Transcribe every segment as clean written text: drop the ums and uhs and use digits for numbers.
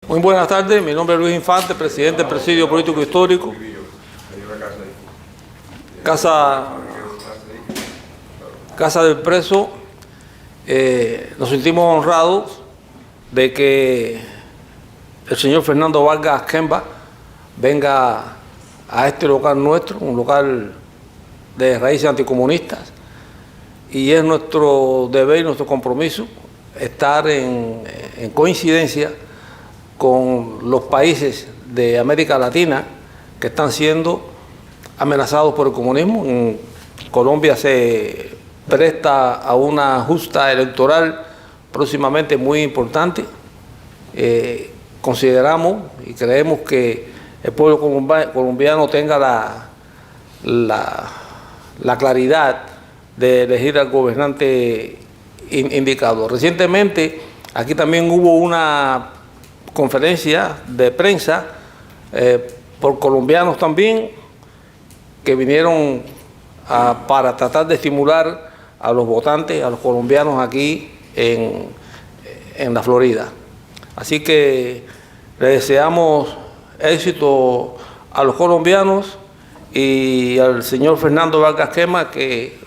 Muy buenas tardes, mi nombre es Luis Infante, presidente del Presidio Político Histórico. Casa del Preso. Nos sentimos honrados de que el señor Fernando Vargas Kemba venga a este local nuestro, un local de raíces anticomunistas, y es nuestro deber y nuestro compromiso estar en coincidencia con los países de América Latina que están siendo amenazados por el comunismo. En Colombia se presta a una justa electoral próximamente muy importante. Consideramos y creemos que el pueblo colombiano tenga la claridad de elegir al gobernante indicado. Recientemente aquí también hubo una conferencia de prensa por colombianos también que vinieron para tratar de estimular a los votantes, a los colombianos aquí en la Florida. Así que le deseamos éxito a los colombianos y al señor Fernando Vargas Kemba, que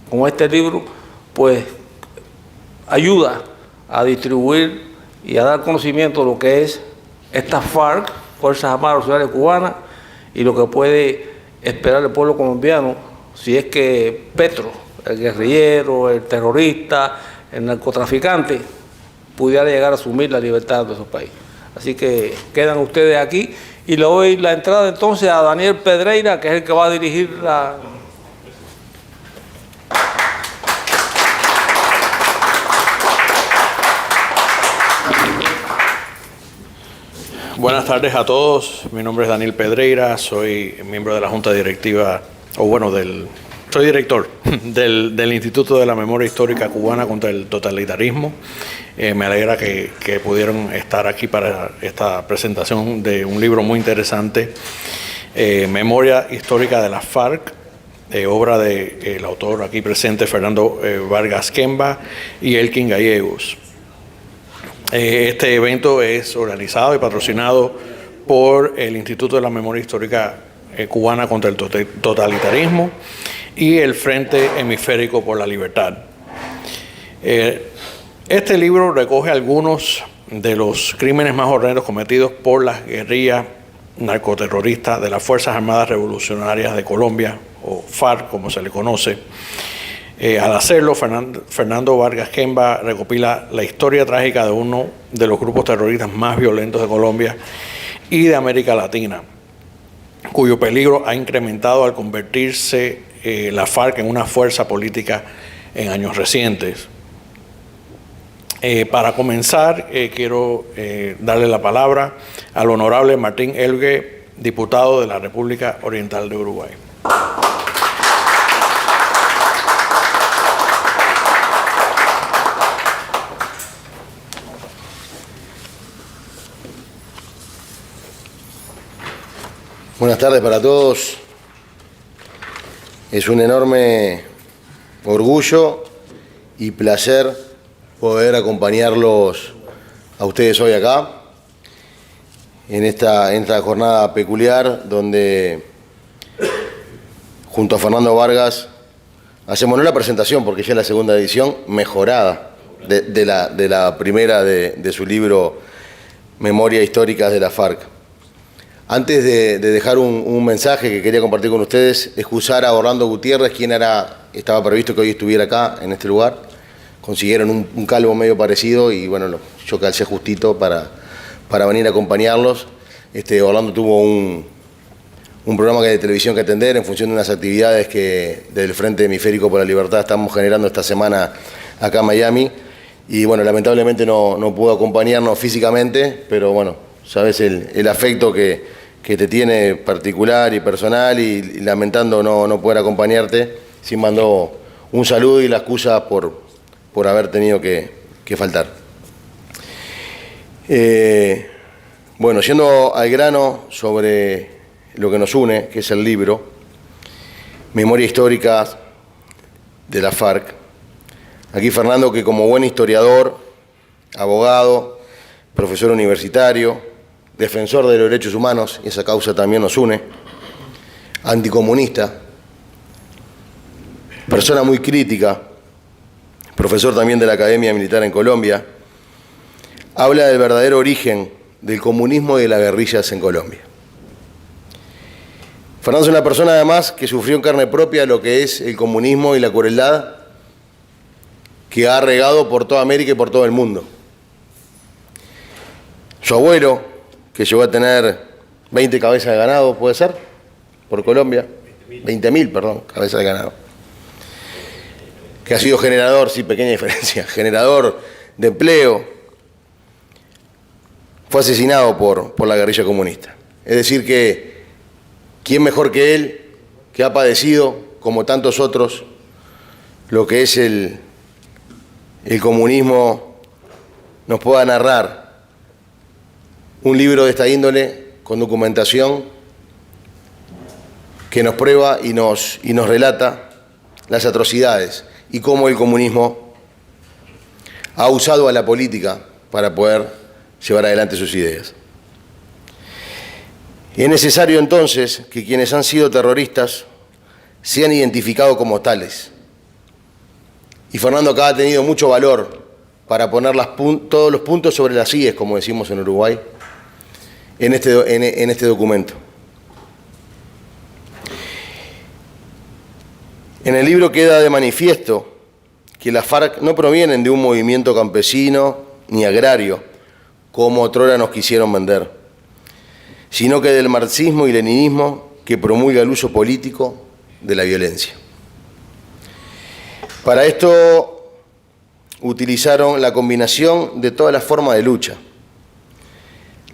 con este libro pues ayuda a distribuir y a dar conocimiento de lo que es esta FARC, Fuerzas Armadas Revolucionarias Cubanas, y lo que puede esperar el pueblo colombiano si es que Petro, el guerrillero, el terrorista, el narcotraficante, pudiera llegar a asumir la libertad de esos países. Así que quedan ustedes aquí y le doy la entrada entonces a Daniel Pedreira, que es el que va a dirigir la... Buenas tardes a todos, mi nombre es Daniel Pedreira, soy miembro de la Junta Directiva, soy director del Instituto de la Memoria Histórica Cubana contra el Totalitarismo. Me alegra que pudieron estar aquí para esta presentación de un libro muy interesante, Memoria Histórica de la FARC, obra del autor aquí presente Fernando Vargas Kemba y Elkin Gallegos. Este evento es organizado y patrocinado por el Instituto de la Memoria Histórica Cubana contra el Totalitarismo y el Frente Hemisférico por la Libertad. Este libro recoge algunos de los crímenes más horrendos cometidos por las guerrillas narcoterroristas de las Fuerzas Armadas Revolucionarias de Colombia, o FARC como se le conoce. Al hacerlo, Fernando Vargas Kemba recopila la historia trágica de uno de los grupos terroristas más violentos de Colombia y de América Latina, cuyo peligro ha incrementado al convertirse la FARC en una fuerza política en años recientes. Para comenzar, quiero darle la palabra al honorable Martín Elgue, diputado de la República Oriental de Uruguay. Buenas tardes para todos. Es un enorme orgullo y placer poder acompañarlos a ustedes hoy acá, en esta jornada peculiar donde junto a Fernando Vargas hacemos no la presentación, porque ya es la segunda edición mejorada de la primera de su libro Memoria Histórica de la FARC. Antes de dejar un mensaje que quería compartir con ustedes, excusar a Orlando Gutiérrez, quien estaba previsto que hoy estuviera acá, en este lugar. Consiguieron un calvo medio parecido y bueno, yo calcé justito para venir a acompañarlos. Orlando tuvo un programa de televisión que atender en función de unas actividades que del Frente Hemisférico por la Libertad estamos generando esta semana acá en Miami. Y bueno, lamentablemente no pudo acompañarnos físicamente, pero bueno, sabes el afecto que te tiene particular y personal, y lamentando no poder acompañarte, sí mandó un saludo y la excusa por haber tenido que faltar. Bueno, yendo al grano sobre lo que nos une, que es el libro Memoria Histórica de la FARC. Aquí Fernando, que como buen historiador, abogado, profesor universitario, defensor de los derechos humanos, y esa causa también nos une, anticomunista, persona muy crítica, profesor también de la Academia Militar en Colombia, habla del verdadero origen del comunismo y de las guerrillas en Colombia. Fernando es una persona además que sufrió en carne propia lo que es el comunismo y la crueldad que ha regado por toda América y por todo el mundo. Su abuelo, que llegó a tener 20 cabezas de ganado, ¿puede ser? Por Colombia. 20.000, perdón, cabezas de ganado. Que ha sido generador, sí, pequeña diferencia, generador de empleo, fue asesinado por la guerrilla comunista. Es decir que, ¿quién mejor que él, que ha padecido, como tantos otros, lo que es el comunismo, nos pueda narrar un libro de esta índole con documentación que nos prueba y nos relata las atrocidades y cómo el comunismo ha usado a la política para poder llevar adelante sus ideas? Y es necesario entonces que quienes han sido terroristas sean identificados como tales. Y Fernando acá ha tenido mucho valor para poner todos los puntos sobre las íes, como decimos en Uruguay, en este documento. En el libro queda de manifiesto que las FARC no provienen de un movimiento campesino ni agrario, como otrora nos quisieron vender, sino que del marxismo y leninismo que promulga el uso político de la violencia. Para esto utilizaron la combinación de todas las formas de lucha.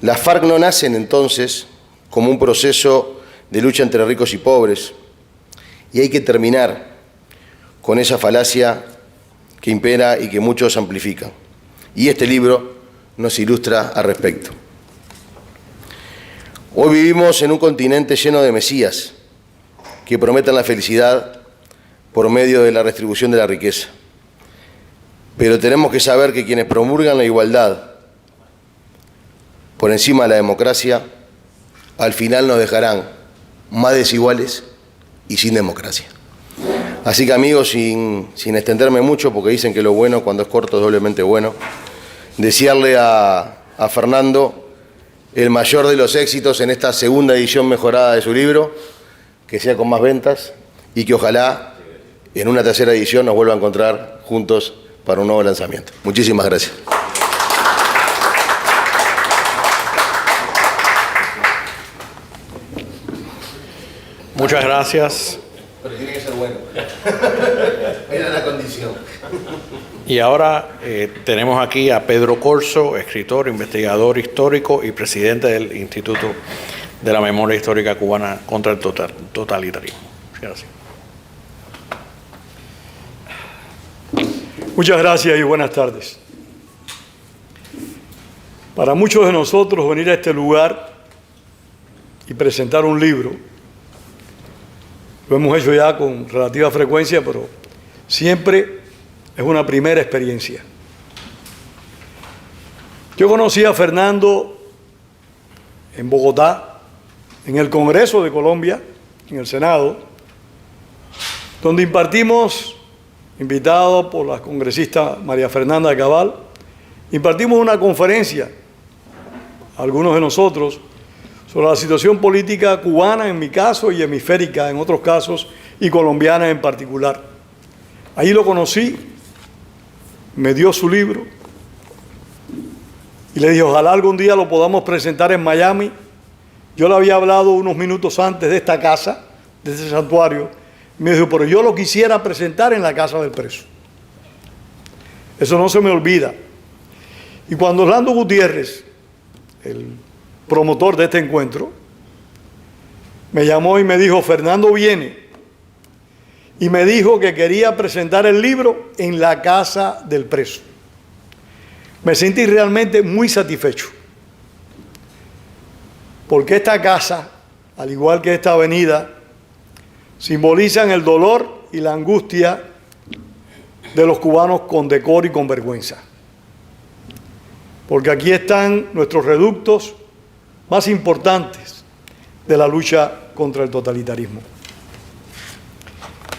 Las FARC no nacen entonces como un proceso de lucha entre ricos y pobres, y hay que terminar con esa falacia que impera y que muchos amplifican. Y este libro nos ilustra al respecto. Hoy vivimos en un continente lleno de mesías que prometen la felicidad por medio de la redistribución de la riqueza. Pero tenemos que saber que quienes promulgan la igualdad por encima de la democracia, al final nos dejarán más desiguales y sin democracia. Así que, amigos, sin extenderme mucho, porque dicen que lo bueno cuando es corto es doblemente bueno, desearle a Fernando el mayor de los éxitos en esta segunda edición mejorada de su libro, que sea con más ventas y que ojalá en una tercera edición nos vuelva a encontrar juntos para un nuevo lanzamiento. Muchísimas gracias. Muchas gracias. Pero tiene que ser bueno. Era la condición. Y ahora tenemos aquí a Pedro Corso, escritor, investigador histórico y presidente del Instituto de la Memoria Histórica Cubana contra el Totalitarismo. Gracias. Muchas gracias y buenas tardes. Para muchos de nosotros venir a este lugar y presentar un libro, lo hemos hecho ya con relativa frecuencia, pero siempre es una primera experiencia. Yo conocí a Fernando en Bogotá, en el Congreso de Colombia, en el Senado, donde impartimos, invitado por la congresista María Fernanda Cabal, impartimos una conferencia, algunos de nosotros, sobre la situación política cubana en mi caso y hemisférica en otros casos y colombiana en particular. Ahí lo conocí, me dio su libro y le dije, ojalá algún día lo podamos presentar en Miami. Yo le había hablado unos minutos antes de esta casa, de este santuario, y me dijo, pero yo lo quisiera presentar en la casa del preso. Eso no se me olvida. Y cuando Orlando Gutiérrez, el promotor de este encuentro, me llamó y me dijo, Fernando viene, y me dijo que quería presentar el libro en la casa del preso. Me sentí realmente muy satisfecho, porque esta casa, al igual que esta avenida, simbolizan el dolor y la angustia de los cubanos con decoro y con vergüenza. Porque aquí están nuestros reductos, más importantes de la lucha contra el totalitarismo.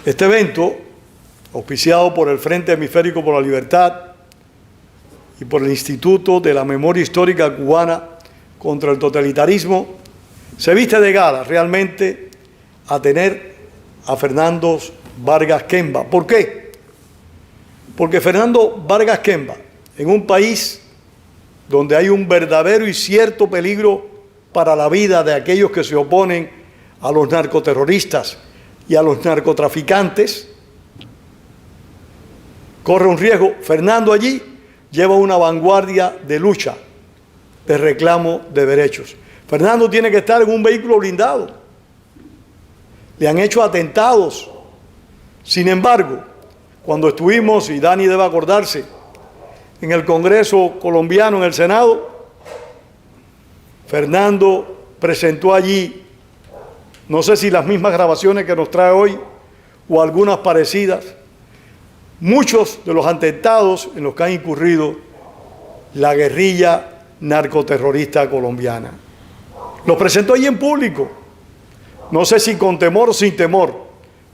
Este evento, auspiciado por el Frente Hemisférico por la Libertad y por el Instituto de la Memoria Histórica Cubana contra el Totalitarismo, se viste de gala realmente a tener a Fernando Vargas Kemba. ¿Por qué? Porque Fernando Vargas Kemba, en un país donde hay un verdadero y cierto peligro para la vida de aquellos que se oponen a los narcoterroristas y a los narcotraficantes, corre un riesgo. Fernando allí lleva una vanguardia de lucha, de reclamo de derechos. Fernando tiene que estar en un vehículo blindado. Le han hecho atentados. Sin embargo, cuando estuvimos, y Dani debe acordarse, en el Congreso colombiano, en el Senado, Fernando presentó allí, no sé si las mismas grabaciones que nos trae hoy o algunas parecidas, muchos de los atentados en los que ha incurrido la guerrilla narcoterrorista colombiana. Los presentó allí en público, no sé si con temor o sin temor,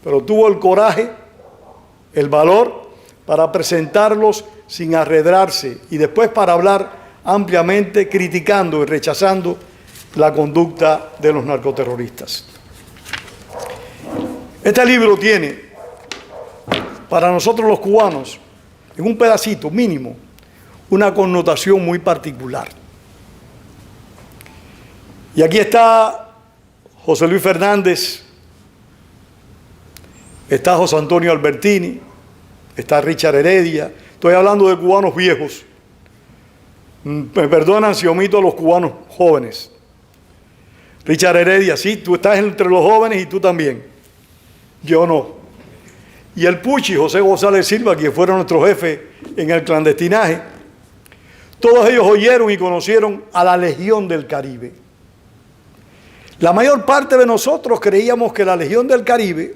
pero tuvo el coraje, el valor para presentarlos sin arredrarse y después para hablar ampliamente criticando y rechazando la conducta de los narcoterroristas. Este libro tiene, para nosotros los cubanos, en un pedacito mínimo, una connotación muy particular. Y aquí está José Luis Fernández, está José Antonio Albertini, está Richard Heredia. Estoy hablando de cubanos viejos. Me perdonan si omito a los cubanos jóvenes. Richard Heredia, sí, tú estás entre los jóvenes y tú también. Yo no. Y el Puchi, José González Silva, que fueron nuestros jefes en el clandestinaje, todos ellos oyeron y conocieron a la Legión del Caribe. La mayor parte de nosotros creíamos que la Legión del Caribe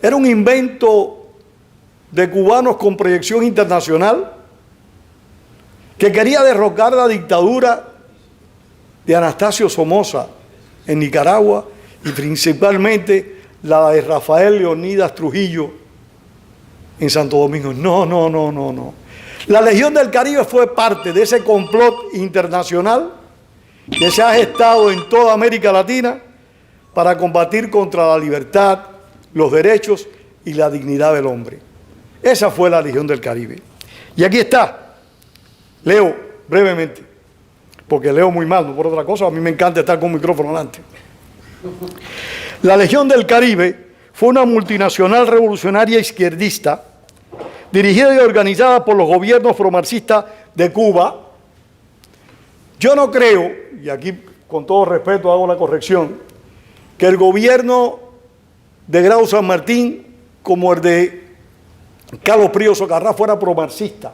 era un invento de cubanos con proyección internacional que quería derrocar la dictadura de Anastasio Somoza en Nicaragua y principalmente la de Rafael Leonidas Trujillo en Santo Domingo. No. La Legión del Caribe fue parte de ese complot internacional que se ha gestado en toda América Latina para combatir contra la libertad, los derechos y la dignidad del hombre. Esa fue la Legión del Caribe. Y aquí está. Leo brevemente, porque leo muy mal, no por otra cosa, a mí me encanta estar con un micrófono delante. La Legión del Caribe fue una multinacional revolucionaria izquierdista dirigida y organizada por los gobiernos promarxistas de Cuba. Yo no creo, y aquí con todo respeto hago la corrección, que el gobierno de Grau San Martín como el de Carlos Prío Socarrá fuera promarxista.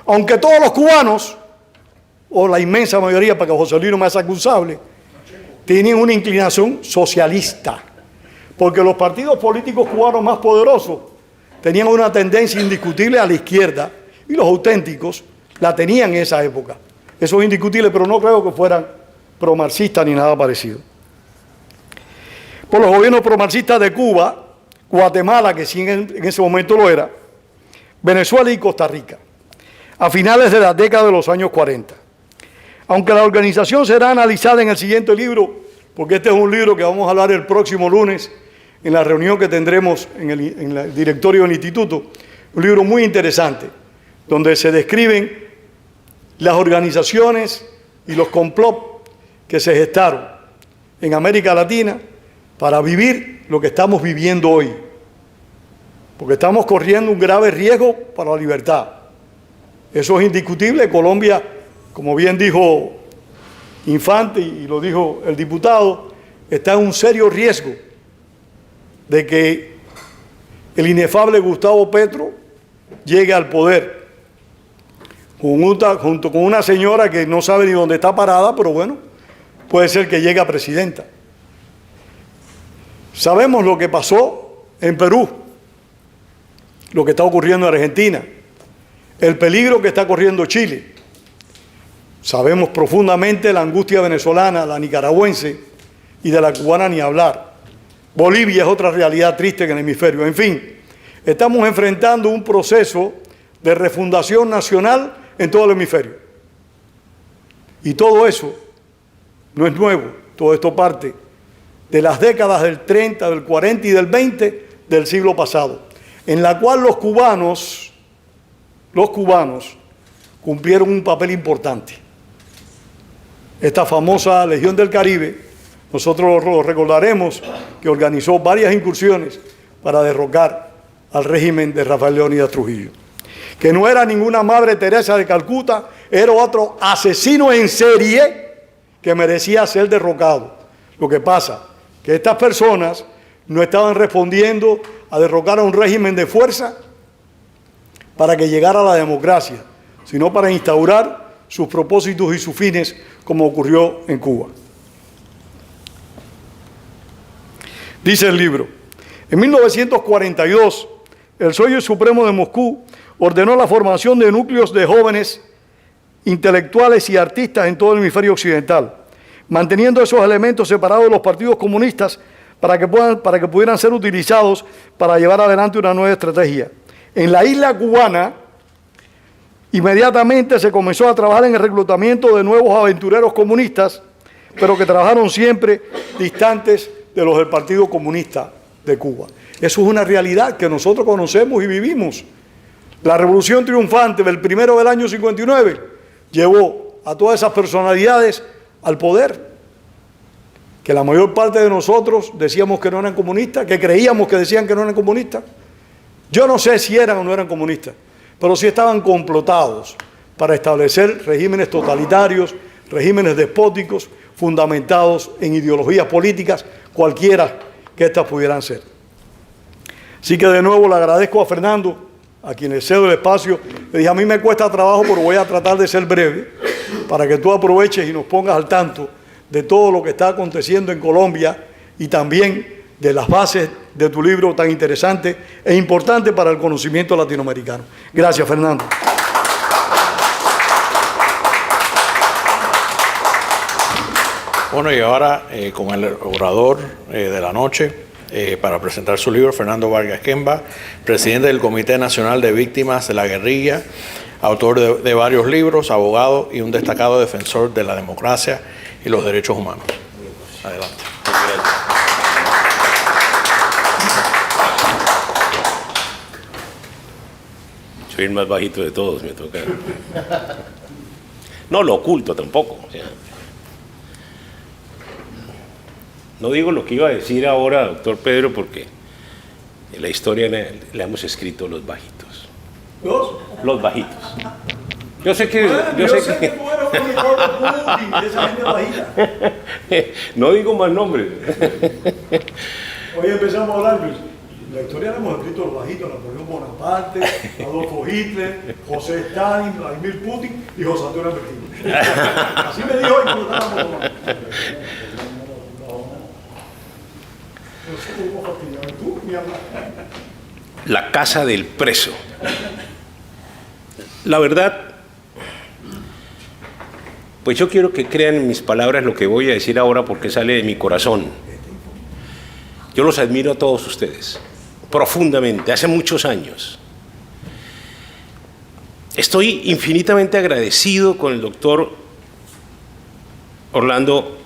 Aunque todos los cubanos, o la inmensa mayoría, para que José Luis no me saque un sable, tenían una inclinación socialista. Porque los partidos políticos cubanos más poderosos tenían una tendencia indiscutible a la izquierda y los auténticos la tenían en esa época. Eso es indiscutible, pero no creo que fueran promarxistas ni nada parecido. Por los gobiernos promarxistas de Cuba, Guatemala, que sí en ese momento lo era, Venezuela y Costa Rica, a finales de la década de los años 40. Aunque la organización será analizada en el siguiente libro, porque este es un libro que vamos a hablar el próximo lunes en la reunión que tendremos en el directorio del instituto, un libro muy interesante, donde se describen las organizaciones y los complots que se gestaron en América Latina para vivir lo que estamos viviendo hoy, porque estamos corriendo un grave riesgo para la libertad. Eso es indiscutible. Colombia, como bien dijo Infante y lo dijo el diputado, está en un serio riesgo de que el inefable Gustavo Petro llegue al poder junto con una señora que no sabe ni dónde está parada, pero bueno, puede ser que llegue a presidenta. Sabemos lo que pasó en Perú, lo que está ocurriendo en Argentina, el peligro que está corriendo Chile. Sabemos profundamente la angustia venezolana, la nicaragüense y de la cubana ni hablar. Bolivia es otra realidad triste en el hemisferio. En fin, estamos enfrentando un proceso de refundación nacional en todo el hemisferio. Y todo eso no es nuevo, todo esto parte de las décadas del 30, del 40 y del 20 del siglo pasado, en la cual los cubanos cumplieron un papel importante. Esta famosa Legión del Caribe, nosotros lo recordaremos, que organizó varias incursiones para derrocar al régimen de Rafael Leónidas Trujillo, que no era ninguna Madre Teresa de Calcuta, era otro asesino en serie que merecía ser derrocado. Lo que pasa que estas personas no estaban respondiendo a derrocar a un régimen de fuerza para que llegara a la democracia, sino para instaurar sus propósitos y sus fines, como ocurrió en Cuba. Dice el libro, en 1942, el Soviet Supremo de Moscú ordenó la formación de núcleos de jóvenes intelectuales y artistas en todo el hemisferio occidental, manteniendo esos elementos separados de los partidos comunistas para que pudieran ser utilizados para llevar adelante una nueva estrategia. En la isla cubana, inmediatamente se comenzó a trabajar en el reclutamiento de nuevos aventureros comunistas, pero que trabajaron siempre distantes de los del Partido Comunista de Cuba. Eso es una realidad que nosotros conocemos y vivimos. La revolución triunfante del 1 del año 59 llevó a todas esas personalidades al poder, que la mayor parte de nosotros decíamos que no eran comunistas, que creíamos que decían que no eran comunistas. Yo no sé si eran o no eran comunistas, pero sí estaban complotados para establecer regímenes totalitarios, regímenes despóticos, fundamentados en ideologías políticas, cualquiera que éstas pudieran ser. Así que de nuevo le agradezco a Fernando, a quien le cedo el espacio. Le dije, a mí me cuesta trabajo, pero voy a tratar de ser breve, para que tú aproveches y nos pongas al tanto de todo lo que está aconteciendo en Colombia y también de las bases de tu libro tan interesante e importante para el conocimiento latinoamericano. Gracias, Fernando. Bueno, y ahora con el orador de la noche, para presentar su libro, Fernando Vargas Kemba, presidente del Comité Nacional de Víctimas de la Guerrilla, autor de varios libros, abogado y un destacado defensor de la democracia y los derechos humanos. Adelante. Soy el más bajito de todos, me toca. No lo oculto tampoco. O sea, no digo lo que iba a decir ahora, doctor Pedro, porque en la historia le hemos escrito los bajitos. ¿Los? Los bajitos. Yo sé que... Bueno, yo sé que tú eres un Putin, esa gente bajita. No digo más nombres. Hoy empezamos a hablar, Luis. La historia la hemos escrito los bajitos, Napoleón Bonaparte, Adolfo Hitler, José Stalin, Vladimir Putin y José Antonio Bertín. Así me dijo hoy cuando estábamos tomando. La casa del preso. La verdad, pues yo quiero que crean en mis palabras lo que voy a decir ahora porque sale de mi corazón. Yo los admiro a todos ustedes, profundamente, hace muchos años. Estoy infinitamente agradecido con el doctor Orlando,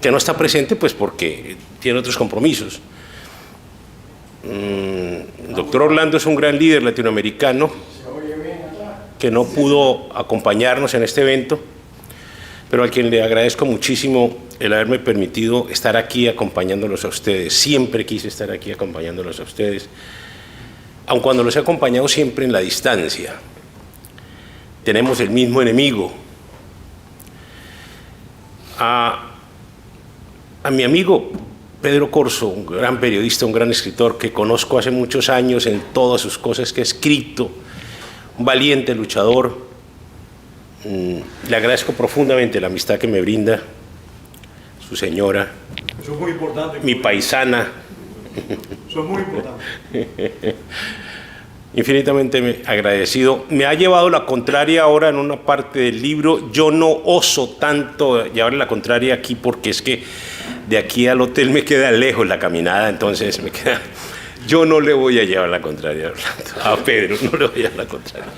que no está presente pues porque tiene otros compromisos. El doctor Orlando es un gran líder latinoamericano que no pudo acompañarnos en este evento, pero a quien le agradezco muchísimo el haberme permitido estar aquí acompañándolos a ustedes. Siempre quise estar aquí acompañándolos a ustedes, aun cuando los he acompañado siempre en la distancia. Tenemos el mismo enemigo. A mi amigo Pedro Corso, un gran periodista, un gran escritor que conozco hace muchos años en todas sus cosas que ha escrito, un valiente luchador. Le agradezco profundamente la amistad que me brinda, su señora, Eso es muy importante. mi paisana. Eso es muy importante. infinitamente agradecido. Me ha llevado la contraria ahora en una parte del libro. Yo no oso tanto llevarle la contraria aquí porque es que de aquí al hotel me queda lejos la caminada, entonces me queda... Yo no le voy a llevar la contraria a Pedro, no le voy a llevar la contraria.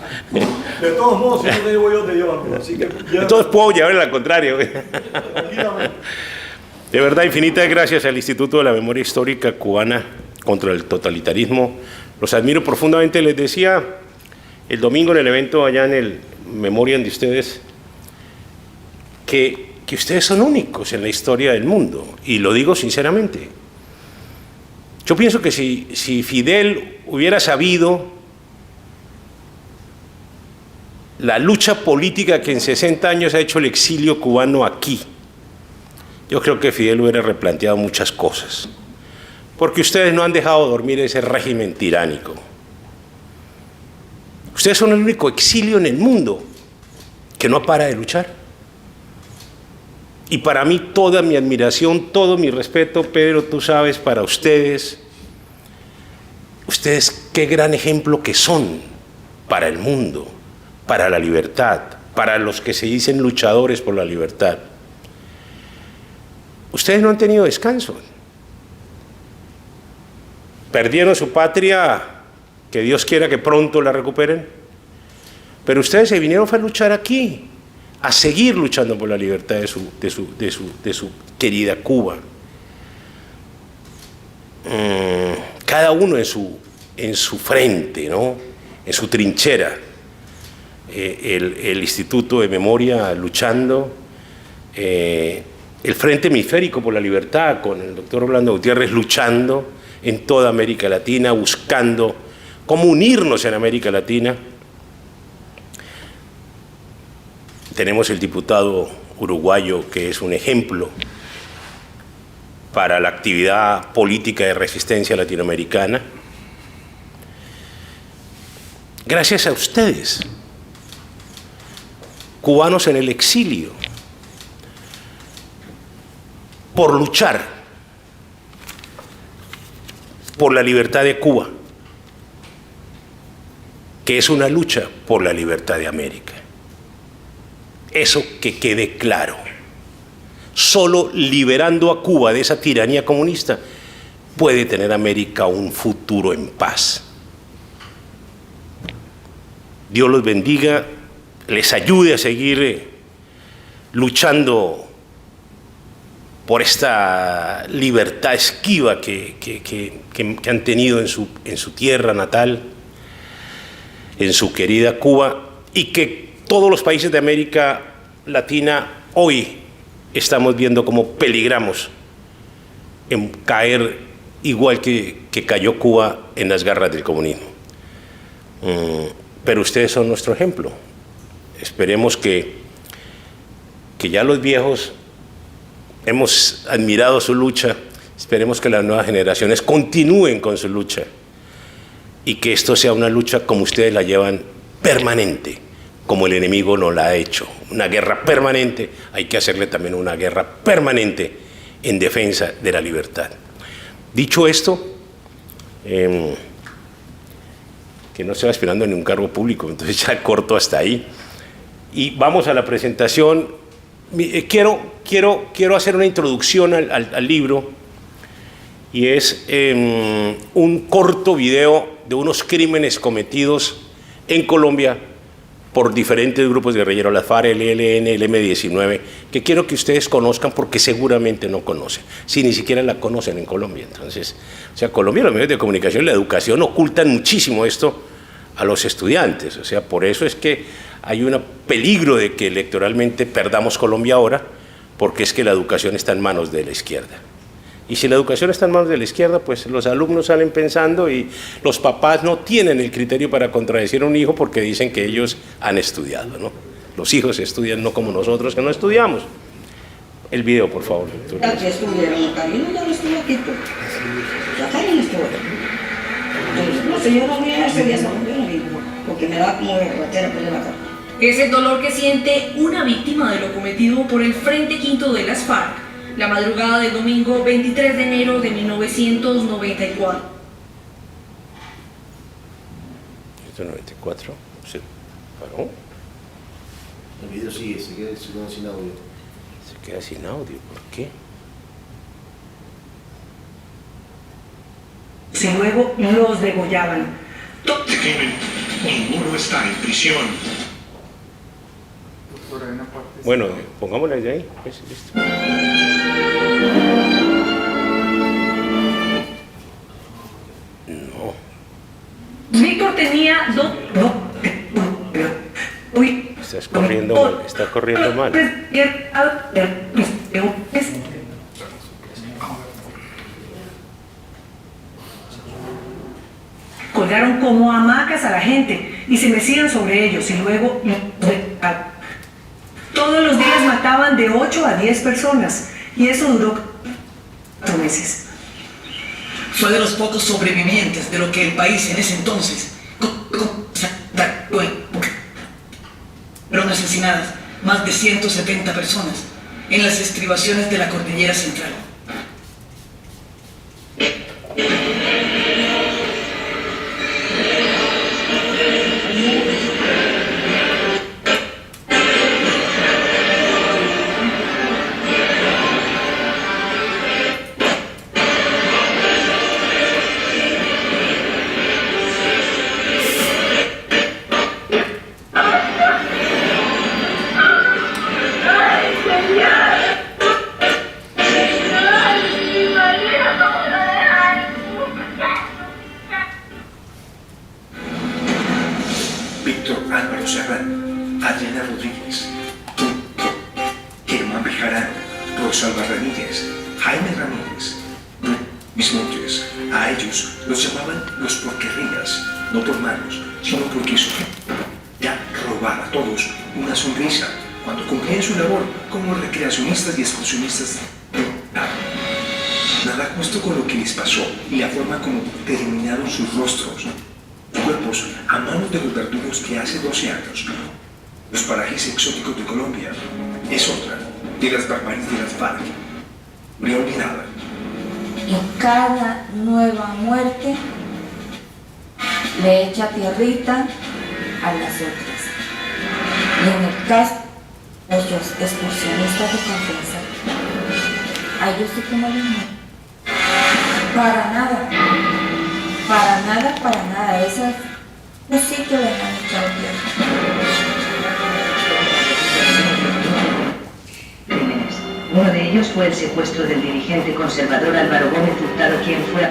De todos modos, si no te llevo yo, te llevo algo. Así que Entonces puedo llevarle la contraria. De verdad, infinitas gracias al Instituto de la Memoria Histórica Cubana contra el Totalitarismo. Los admiro profundamente. Les decía el domingo en el evento allá en el Memoriam de ustedes que ustedes son únicos en la historia del mundo, y lo digo sinceramente. Yo pienso que si Fidel hubiera sabido la lucha política que en 60 años ha hecho el exilio cubano aquí, yo creo que Fidel hubiera replanteado muchas cosas, porque ustedes no han dejado dormir ese régimen tiránico. Ustedes son el único exilio en el mundo que no para de luchar. Y para mí toda mi admiración, todo mi respeto, Pedro, tú sabes, para ustedes qué gran ejemplo que son para el mundo, para la libertad, para los que se dicen luchadores por la libertad. Ustedes no han tenido descanso. Perdieron su patria, que Dios quiera que pronto la recuperen, pero ustedes se vinieron a luchar aquí, a seguir luchando por la libertad de su querida Cuba. Cada uno en su frente, ¿no? En su trinchera. El Instituto de Memoria luchando, el Frente Hemisférico por la Libertad con el doctor Orlando Gutiérrez luchando en toda América Latina, buscando cómo unirnos en América Latina. Tenemos el diputado uruguayo que es un ejemplo para la actividad política de resistencia latinoamericana. Gracias a ustedes, cubanos en el exilio, por luchar por la libertad de Cuba, que es una lucha por la libertad de América. Eso que quede claro. Solo liberando a Cuba de esa tiranía comunista puede tener América un futuro en paz. Dios los bendiga, les ayude a seguir luchando por esta libertad esquiva que han tenido en su tierra natal, en su querida Cuba, y que todos los países de América Latina hoy estamos viendo cómo peligramos en caer igual que cayó Cuba en las garras del comunismo. Pero ustedes son nuestro ejemplo. Esperemos que ya los viejos hemos admirado su lucha, esperemos que las nuevas generaciones continúen con su lucha y que esto sea una lucha como ustedes la llevan permanente, como el enemigo no la ha hecho. Una guerra permanente, hay que hacerle también una guerra permanente en defensa de la libertad. Dicho esto, que no estoy aspirando a ningún cargo público, entonces ya corto hasta ahí. Y vamos a la presentación. Quiero hacer una introducción al libro, y es un corto video de unos crímenes cometidos en Colombia por diferentes grupos guerrilleros, la FARC, el ELN, el M-19, que quiero que ustedes conozcan porque seguramente no conocen, si ni siquiera la conocen en Colombia. Entonces, o sea, Colombia, los medios de comunicación y la educación ocultan muchísimo esto a los estudiantes. O sea, por eso es que hay un peligro de que electoralmente perdamos Colombia ahora, porque es que la educación está en manos de la izquierda. Y si la educación está en manos de la izquierda, pues los alumnos salen pensando y los papás no tienen el criterio para contradecir a un hijo porque dicen que ellos han estudiado, ¿no? Los hijos estudian, no como nosotros que no estudiamos. El video, por favor. Aquí estuvieron, Karina ya no estuvo aquí, pues. La Karina estuvo aquí. No sé, yo no vi ese día, yo no vi, porque me da como de rachera por la cara. Es el dolor que siente una víctima de lo cometido por el Frente Quinto de las FARC la madrugada del domingo 23 de enero de 1994. 194, sí, paró. El video sigue, se queda sin audio. Se queda sin audio, ¿por qué? Si luego los degollaban. Detienen. Ninguno está en prisión. Bueno, pongámosla de ahí. Pues, listo. No. Víctor tenía Uy. Estás corriendo mal, está corriendo mal. Colgaron como hamacas a la gente y se mecían sobre ellos y luego todos los días mataban de 8 a 10 personas y eso duró 4 meses. Fue de los pocos sobrevivientes de lo que el país en ese entonces fueron asesinadas más de 170 personas en las estribaciones de la cordillera central. Víctor Álvaro Serrano, Adriana Rodríguez, Germán Bejarano, Rosalba Ramírez, Jaime Ramírez, Luis Montes. A ellos los llamaban los porquerías, no por malos, sino porque ya robar a todos una sonrisa cuando cumplían su labor como recreacionistas y excursionistas. Nada justo con lo que les pasó y la forma como terminaron sus rostros, cuerpos a manos de los verdugos que hace 12 años. Los parajes exóticos de Colombia es otra de las barbaries de las FARC. Me olvidaba. Y cada nueva muerte le echa tierrita a las otras. Y en el caso de los excursionistas de confianza, a ellos sí que no les mueren. Para nada. Para nada, para nada. Esas no sí que les han echado tierra. Crímenes. Uno de ellos fue el secuestro del dirigente conservador Álvaro Gómez Hurtado, quien fue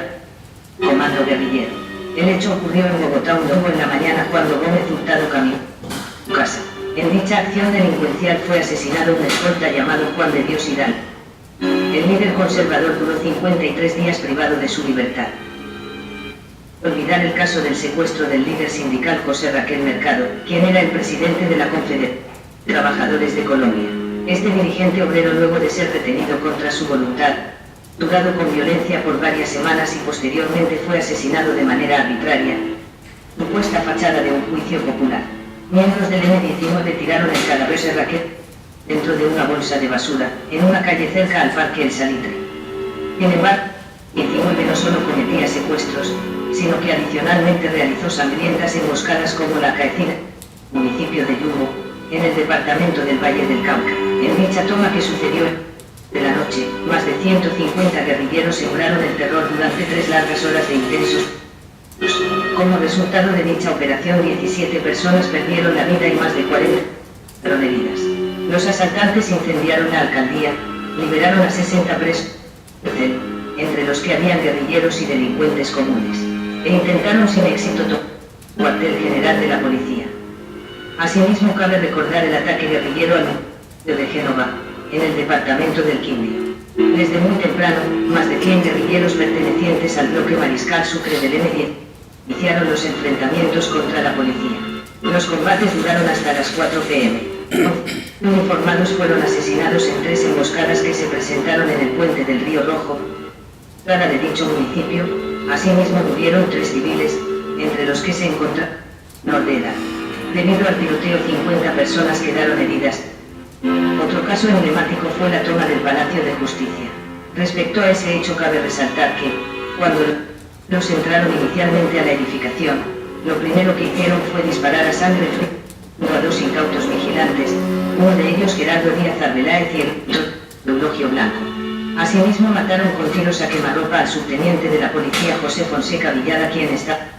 comando guerrillero. El hecho ocurrió en Bogotá un domingo en la mañana cuando Gómez Hurtado caminó a su casa. En dicha acción delincuencial fue asesinado un escolta llamado Juan de Dios Hidalgo. El líder conservador duró 53 días privado de su libertad. Olvidar el caso del secuestro del líder sindical José Raquel Mercado, quien era el presidente de la Confederación de Trabajadores de Colombia. Este dirigente obrero, luego de ser retenido contra su voluntad, torturado con violencia por varias semanas y posteriormente fue asesinado de manera arbitraria, supuesta fachada de un juicio popular. Miembros del M-19 tiraron el cadáver de Raquel dentro de una bolsa de basura, en una calle cerca al Parque El Salitre. Sin embargo, 19 no solo cometía secuestros, sino que adicionalmente realizó sangrientas emboscadas como la acaecida, municipio de Yumbo, en el departamento del Valle del Cauca. En dicha toma que sucedió de la noche, más de 150 guerrilleros sembraron el terror durante 3 largas horas de intensos. Como resultado de dicha operación, 17 personas perdieron la vida y más de 40 fueron heridas. Los asaltantes incendiaron la alcaldía, liberaron a 60 presos, entre los que habían guerrilleros y delincuentes comunes, e intentaron sin éxito tomar el cuartel general de la policía. Asimismo, cabe recordar el ataque guerrillero al municipio de Génova, en el departamento del Quindío. Desde muy temprano, más de 100 guerrilleros pertenecientes al bloque Mariscal Sucre del M-10 iniciaron los enfrentamientos contra la policía. Los combates duraron hasta las 4 p.m. Uniformados fueron asesinados en 3 emboscadas que se presentaron en el puente del Río Rojo, entrada de dicho municipio. Asimismo murieron 3 civiles, entre los que se encontraba menor de edad. Debido al tiroteo, 50 personas quedaron heridas. Otro caso emblemático fue la toma del Palacio de Justicia. Respecto a ese hecho, cabe resaltar que, cuando los entraron inicialmente a la edificación, Lo primero que hicieron fue disparar a sangre fría a dos incautos vigilantes, uno de ellos Gerardo Díaz Arbeláez y el otro Eulogio Blanco. Asimismo mataron con tiros a quemarropa al subteniente de la policía José Fonseca Villada, quien está.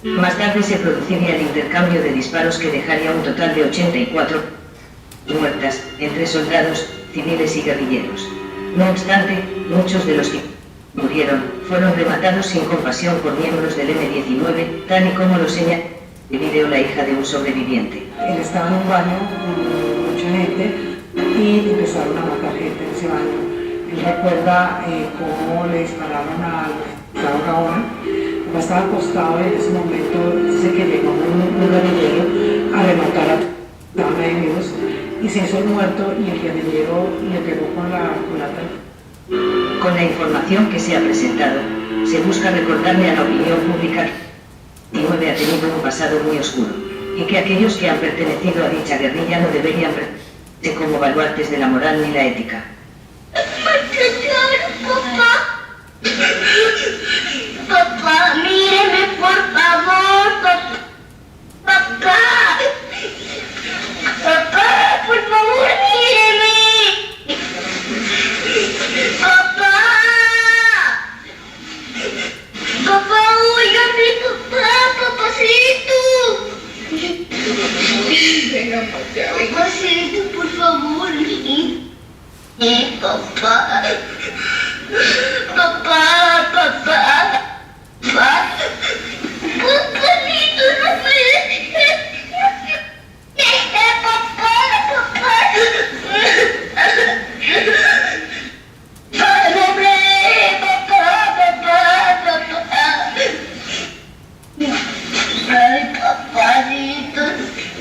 Más tarde se produciría el intercambio de disparos que dejaría un total de 84 muertas, entre soldados, civiles y guerrilleros. No obstante, muchos de los que murieron fueron rematados sin compasión por miembros del M-19, tal y como lo señala el video la hija de un sobreviviente. Él estaba en un baño con mucha gente y empezaron a matar gente en ese baño. Él recuerda cómo le dispararon a Gustavo Gaona. Estaba acostado y en ese momento dice que llegó un guerrillero a rematar a medios y se hizo el muerto y el guerrillero le pegó con la Con la información que se ha presentado, se busca recordarle a la opinión pública que el 19 ha tenido un pasado muy oscuro y que aquellos que han pertenecido a dicha guerrilla no deberían verse como baluartes de la moral ni la ética. Papá, míreme por favor, papá. Papá. Papá, por favor, míreme. Papá. Papá, óigame, papá, papacito. Venga, papacito, por favor. Papá. Papá, papá. Papá. Papacito, no me dejes. Papá, papá. ¡Hombre! ¡Papá, papá, papá! ¡Ay, papacito!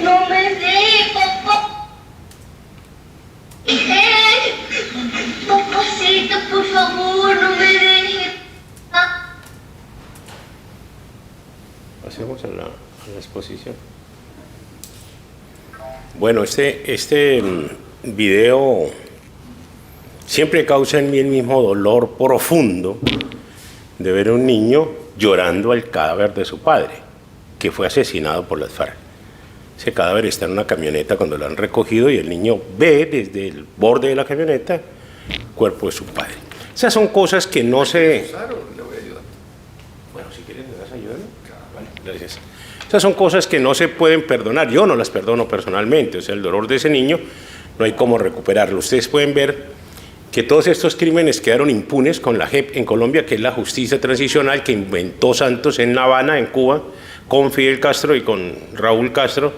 ¡No me dejes, papá! Papacito, por favor, no me dejes. Pasemos a la exposición. Bueno, este video siempre causa en mí el mismo dolor profundo de ver a un niño llorando al cadáver de su padre, que fue asesinado por las FARC. Ese cadáver está en una camioneta cuando lo han recogido y el niño ve desde el borde de la camioneta el cuerpo de su padre. Esas son cosas que no se... Bueno, si quieres me das ayuda. Vale, gracias. Esas son cosas que no se pueden perdonar. Yo no las perdono personalmente. O sea, el dolor de ese niño no hay cómo recuperarlo. Ustedes pueden ver que todos estos crímenes quedaron impunes con la JEP en Colombia, que es la justicia transicional que inventó Santos en La Habana, en Cuba, con Fidel Castro y con Raúl Castro,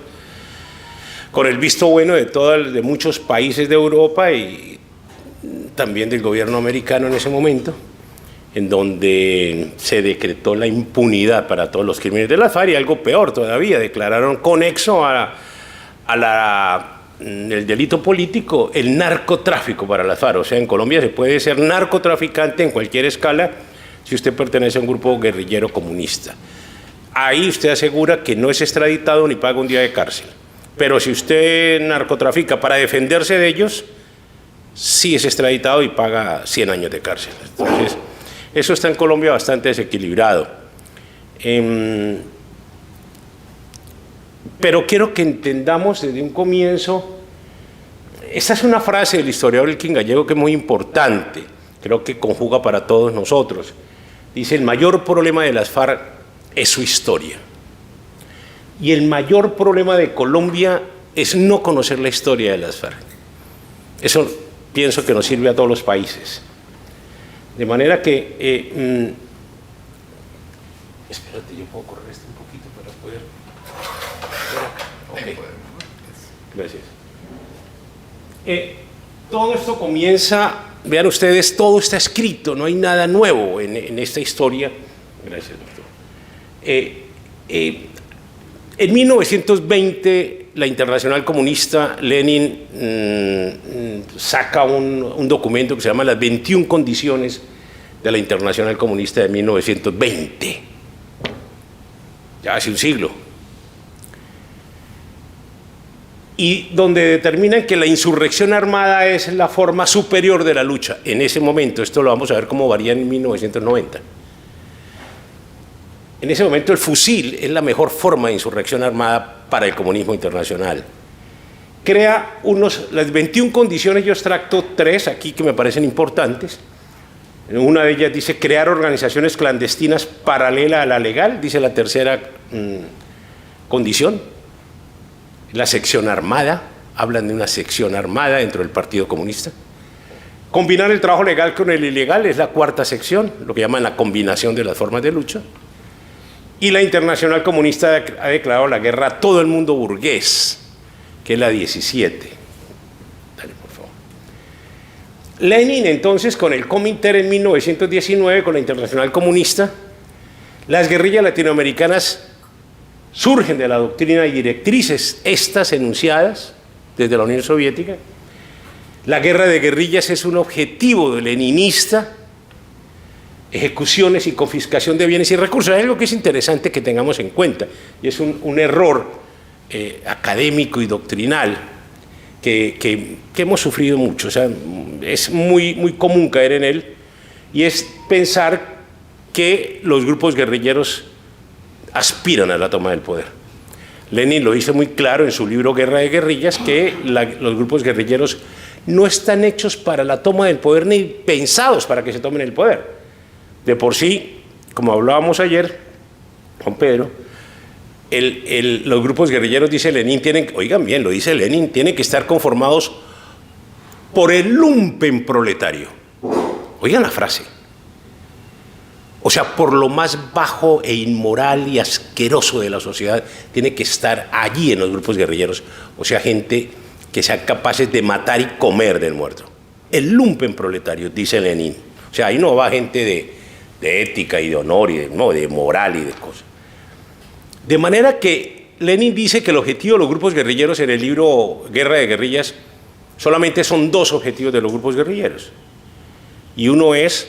con el visto bueno de muchos países de Europa y también del gobierno americano en ese momento, en donde se decretó la impunidad para todos los crímenes de la FARC y algo peor todavía, declararon conexo el delito político, el narcotráfico para la FARC. O sea, en Colombia se puede ser narcotraficante en cualquier escala si usted pertenece a un grupo guerrillero comunista. Ahí usted asegura que no es extraditado ni paga un día de cárcel. Pero si usted narcotrafica para defenderse de ellos, sí es extraditado y paga 100 años de cárcel. Entonces, eso está en Colombia bastante desequilibrado. Pero quiero que entendamos desde un comienzo, esta es una frase del historiador Elkin Gallego que es muy importante, creo que conjuga para todos nosotros. Dice, el mayor problema de las FARC es su historia. Y el mayor problema de Colombia es no conocer la historia de las FARC. Eso pienso que nos sirve a todos los países. De manera que, espérate, yo puedo correr esto un poquito para poder... Okay. Gracias. Todo esto comienza, vean ustedes, todo está escrito, no hay nada nuevo en esta historia. Gracias, doctor. En 1920, la Internacional Comunista, Lenin saca un documento que se llama Las 21 Condiciones de la Internacional Comunista de 1920, ya hace un siglo, y donde determinan que la insurrección armada es la forma superior de la lucha. En ese momento, esto lo vamos a ver cómo varía en 1990. en ese momento el fusil es la mejor forma de insurrección armada para el comunismo internacional. Crea las 21 condiciones, yo extracto 3 aquí que me parecen importantes. Una de ellas dice crear organizaciones clandestinas paralelas a la legal, dice la tercera condición. La sección armada, hablan de una sección armada dentro del Partido Comunista. Combinar el trabajo legal con el ilegal es la cuarta sección, lo que llaman la combinación de las formas de lucha. Y la Internacional Comunista ha declarado la guerra a todo el mundo burgués, que es la 17. Dale, por favor. Lenin, entonces, con el Comintern en 1919, con la Internacional Comunista, las guerrillas latinoamericanas surgen de la doctrina y directrices estas enunciadas desde la Unión Soviética. La guerra de guerrillas es un objetivo leninista, ejecuciones y confiscación de bienes y recursos. Hay algo que es interesante que tengamos en cuenta, y es un error académico y doctrinal que hemos sufrido mucho. O sea, es muy común caer en él, y es pensar que los grupos guerrilleros aspiran a la toma del poder. Lenin lo dice muy claro en su libro Guerra de Guerrillas, que los grupos guerrilleros no están hechos para la toma del poder ni pensados para que se tomen el poder. De por sí, como hablábamos ayer con Pedro, los grupos guerrilleros, dice Lenin, oigan bien, lo dice Lenin, tienen que estar conformados por el lumpen proletario. Oigan la frase. O sea, por lo más bajo e inmoral y asqueroso de la sociedad, tiene que estar allí en los grupos guerrilleros. O sea, gente que sean capaces de matar y comer del muerto. El lumpen proletario, dice Lenin. O sea, ahí no va gente de ética y de honor y de moral y de cosas. De manera que Lenin dice que el objetivo de los grupos guerrilleros en el libro Guerra de Guerrillas solamente son 2 objetivos de los grupos guerrilleros. Y uno es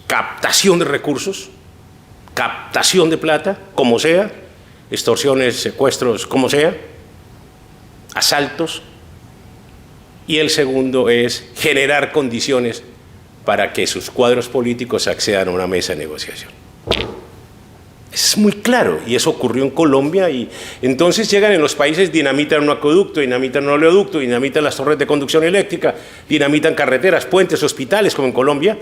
captación de recursos, captación de plata, como sea, extorsiones, secuestros, como sea, asaltos. Y el segundo es generar condiciones para que sus cuadros políticos accedan a una mesa de negociación. Es muy claro, y eso ocurrió en Colombia, y entonces llegan en los países, dinamitan un acueducto, dinamitan un oleoducto, dinamitan las torres de conducción eléctrica, dinamitan carreteras, puentes, hospitales, como en Colombia,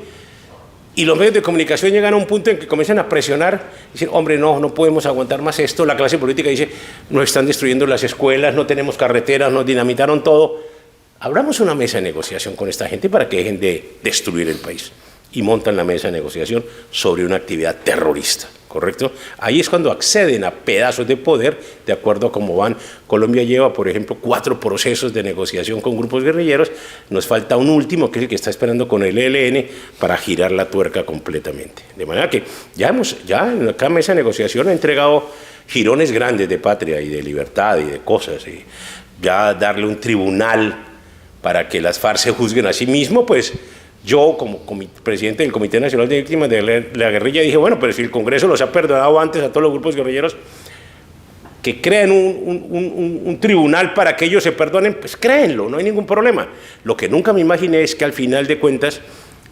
y los medios de comunicación llegan a un punto en que comienzan a presionar, y dicen, hombre, no podemos aguantar más esto. La clase política dice, nos están destruyendo las escuelas, no tenemos carreteras, nos dinamitaron todo. Abramos una mesa de negociación con esta gente para que dejen de destruir el país. Y montan la mesa de negociación sobre una actividad terrorista, ¿correcto? Ahí es cuando acceden a pedazos de poder, de acuerdo a cómo van. Colombia lleva, por ejemplo, 4 procesos de negociación con grupos guerrilleros. Nos falta un último, que es el que está esperando con el ELN, para girar la tuerca completamente. De manera que ya en cada mesa de negociación ha entregado girones grandes de patria y de libertad y de cosas. Y ya darle un tribunal para que las FARC se juzguen a sí mismos, pues yo, como presidente del Comité Nacional de Víctimas de la Guerrilla, dije, bueno, pero si el Congreso los ha perdonado antes a todos los grupos guerrilleros, que creen un tribunal para que ellos se perdonen, pues créenlo, no hay ningún problema. Lo que nunca me imaginé es que al final de cuentas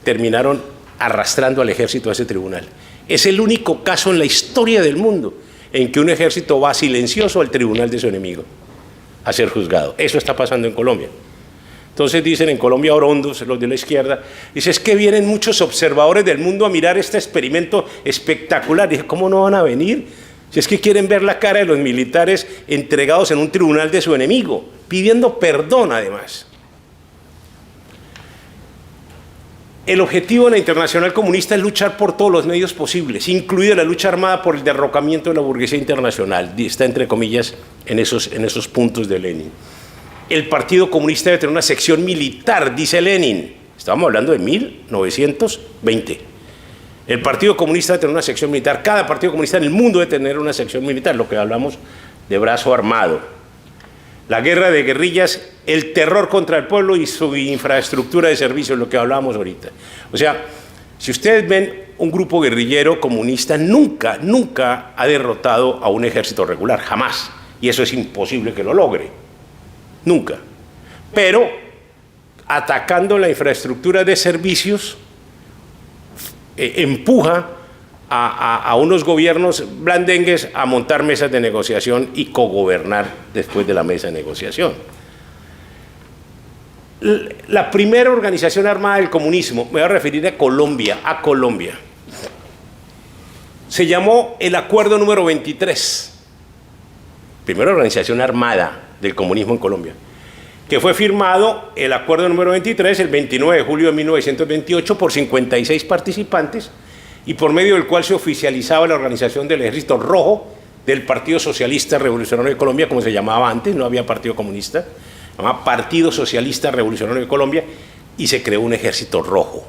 terminaron arrastrando al ejército a ese tribunal. Es el único caso en la historia del mundo en que un ejército va silencioso al tribunal de su enemigo a ser juzgado. Eso está pasando en Colombia. Entonces dicen en Colombia orondos, los de la izquierda, dice, es que vienen muchos observadores del mundo a mirar este experimento espectacular. Dije, ¿cómo no van a venir? Si es que quieren ver la cara de los militares entregados en un tribunal de su enemigo, pidiendo perdón además. El objetivo de la Internacional Comunista es luchar por todos los medios posibles, incluida la lucha armada por el derrocamiento de la burguesía internacional. Está entre comillas en esos puntos de Lenin. El Partido Comunista debe tener una sección militar, dice Lenin. Estamos hablando de 1920. El Partido Comunista debe tener una sección militar. Cada partido comunista en el mundo debe tener una sección militar, lo que hablamos de brazo armado. La guerra de guerrillas, el terror contra el pueblo y su infraestructura de servicios, lo que hablábamos ahorita. O sea, si ustedes ven, un grupo guerrillero comunista nunca ha derrotado a un ejército regular, jamás. Y eso es imposible que lo logre. Nunca. Pero atacando la infraestructura de servicios, empuja a unos gobiernos blandengues a montar mesas de negociación y cogobernar después de la mesa de negociación. La primera organización armada del comunismo, me voy a referir a Colombia, se llamó el Acuerdo número 23, primera organización armada del comunismo en Colombia, que fue firmado el Acuerdo número 23 el 29 de julio de 1928 por 56 participantes y por medio del cual se oficializaba la organización del Ejército Rojo del Partido Socialista Revolucionario de Colombia, como se llamaba antes, no había Partido Comunista, se llamaba Partido Socialista Revolucionario de Colombia, y se creó un Ejército Rojo.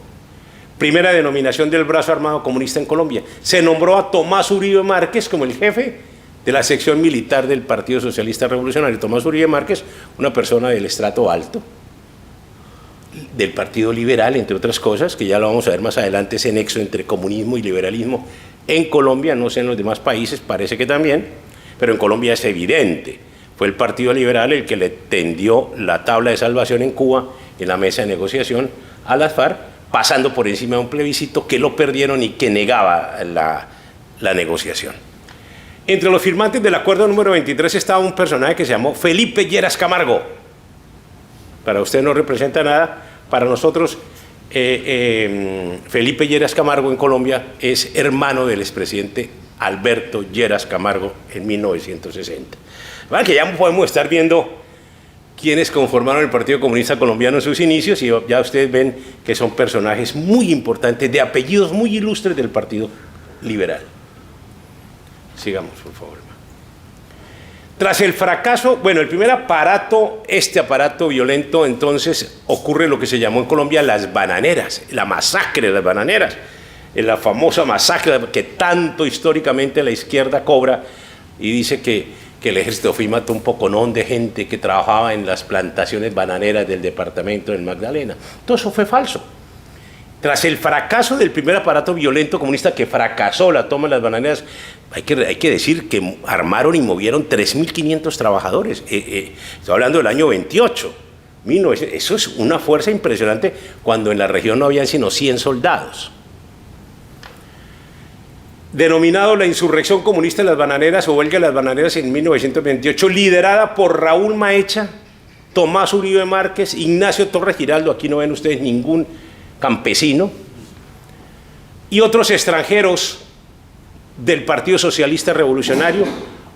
Primera denominación del brazo armado comunista en Colombia. Se nombró a Tomás Uribe Márquez como el jefe de la sección militar del Partido Socialista Revolucionario. Tomás Uribe Márquez, una persona del estrato alto, del Partido Liberal, entre otras cosas, que ya lo vamos a ver más adelante, ese nexo entre comunismo y liberalismo en Colombia, no sé en los demás países, parece que también, pero en Colombia es evidente. Fue el Partido Liberal el que le tendió la tabla de salvación en Cuba, en la mesa de negociación, a las FARC, pasando por encima de un plebiscito que lo perdieron y que negaba la negociación. Entre los firmantes del acuerdo número 23 estaba un personaje que se llamó Felipe Lleras Camargo. Para usted no representa nada, para nosotros Felipe Lleras Camargo en Colombia es hermano del expresidente Alberto Lleras Camargo en 1960. Bueno, que ya podemos estar viendo quienes conformaron el Partido Comunista Colombiano en sus inicios y ya ustedes ven que son personajes muy importantes, de apellidos muy ilustres del Partido Liberal. Sigamos, por favor. Tras el fracaso, bueno, el primer aparato, este aparato violento, entonces ocurre lo que se llamó en Colombia las bananeras, la masacre de las bananeras, la famosa masacre que tanto históricamente la izquierda cobra y dice que el ejército fue y mató un poconón de gente que trabajaba en las plantaciones bananeras del departamento del Magdalena. Todo eso fue falso. Tras el fracaso del primer aparato violento comunista que fracasó la toma de las bananeras, hay que decir que armaron y movieron 3.500 trabajadores. Estoy hablando del año 28. Eso es una fuerza impresionante cuando en la región no habían sino 100 soldados. Denominado la insurrección comunista de las bananeras o huelga de las bananeras en 1928, liderada por Raúl Maecha, Tomás Uribe Márquez, Ignacio Torres Giraldo, aquí no ven ustedes ningún campesino, y otros extranjeros del Partido Socialista Revolucionario,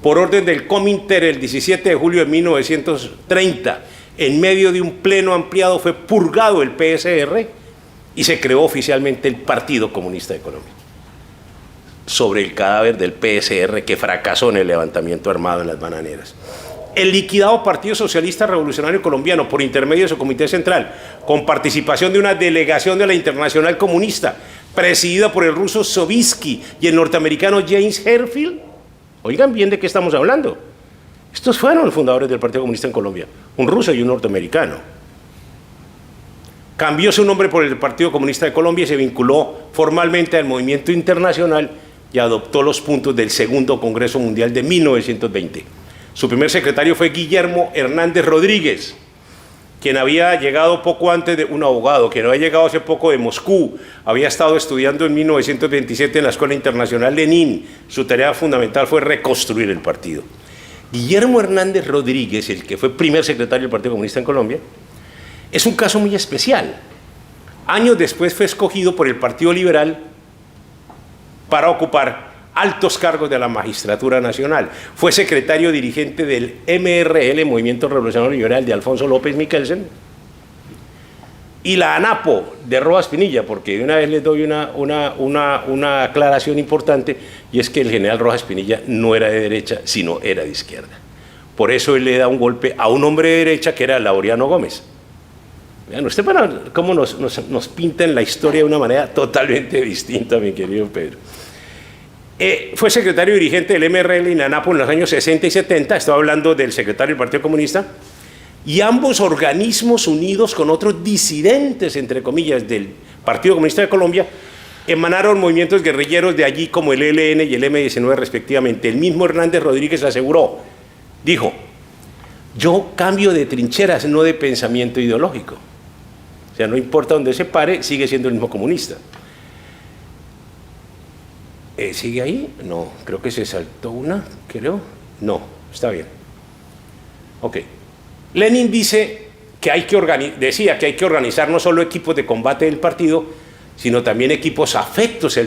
por orden del Cominter el 17 de julio de 1930, en medio de un pleno ampliado fue purgado el PSR y se creó oficialmente el Partido Comunista de Colombia, sobre el cadáver del PSR que fracasó en el levantamiento armado en las bananeras. El liquidado Partido Socialista Revolucionario Colombiano, por intermedio de su Comité Central, con participación de una delegación de la Internacional Comunista, presidida por el ruso Sovietsky y el norteamericano James Herfield. Oigan bien de qué estamos hablando. Estos fueron los fundadores del Partido Comunista en Colombia, un ruso y un norteamericano. Cambió su nombre por el Partido Comunista de Colombia y se vinculó formalmente al movimiento internacional y adoptó los puntos del Segundo Congreso Mundial de 1920. Su primer secretario fue Guillermo Hernández Rodríguez, quien había llegado poco antes de un abogado, quien había llegado hace poco de Moscú, había estado estudiando en 1927 en la Escuela Internacional Lenin. Su tarea fundamental fue reconstruir el partido. Guillermo Hernández Rodríguez, el que fue primer secretario del Partido Comunista en Colombia, es un caso muy especial. Años después fue escogido por el Partido Liberal para ocupar altos cargos de la magistratura nacional. Fue secretario dirigente del MRL, Movimiento Revolucionario Liberal, de Alfonso López Michelsen, y la ANAPO de Rojas Pinilla, porque de una vez les doy una aclaración importante, y es que el general Rojas Pinilla no era de derecha, sino era de izquierda. Por eso él le da un golpe a un hombre de derecha que era Laureano Gómez. Vean, usted para cómo nos pintan la historia de una manera totalmente distinta, mi querido Pedro. Fue secretario dirigente del MRL y la ANAPO en los años 60 y 70, estaba hablando del secretario del Partido Comunista, y ambos organismos unidos con otros disidentes, entre comillas, del Partido Comunista de Colombia, emanaron movimientos guerrilleros de allí como el ELN y el M19 respectivamente. El mismo Hernández Rodríguez aseguró, dijo, yo cambio de trincheras, no de pensamiento ideológico. O sea, no importa dónde se pare, sigue siendo el mismo comunista. ¿Sigue ahí? No, creo que se saltó una, creo. No, está bien. Ok. Lenin dice que decía que hay que organizar no solo equipos de combate del partido, sino también equipos afectos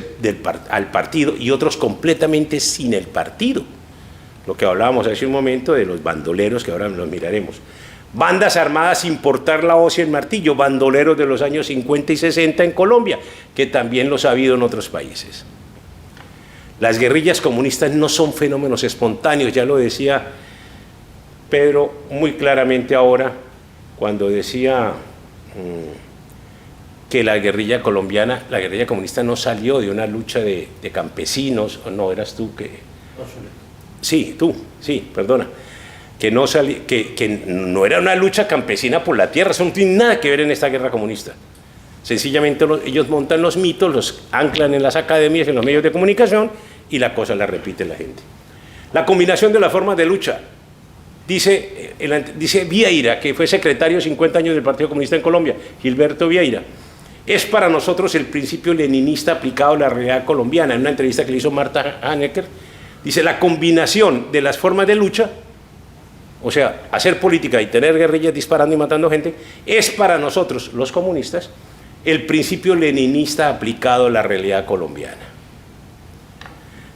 al partido y otros completamente sin el partido. Lo que hablábamos hace un momento de los bandoleros, que ahora los miraremos. Bandas armadas sin portar la hoz y el martillo, bandoleros de los años 50 y 60 en Colombia, que también los ha habido en otros países. Las guerrillas comunistas no son fenómenos espontáneos, ya lo decía Pedro muy claramente ahora, cuando decía que la guerrilla colombiana, la guerrilla comunista no salió de una lucha de campesinos, o no, eras tú que... Sí, tú, sí, perdona. Que no era una lucha campesina por la tierra, eso no tiene nada que ver en esta guerra comunista. Sencillamente ellos montan los mitos, los anclan en las academias, en los medios de comunicación, y la cosa la repite la gente. La combinación de las formas de lucha, dice Vieira, que fue secretario 50 años del Partido Comunista en Colombia, Gilberto Vieira, es para nosotros el principio leninista aplicado a la realidad colombiana. En una entrevista que le hizo Marta Hanecker, dice: la combinación de las formas de lucha, o sea, hacer política y tener guerrillas disparando y matando gente, es para nosotros, los comunistas, el principio leninista aplicado a la realidad colombiana.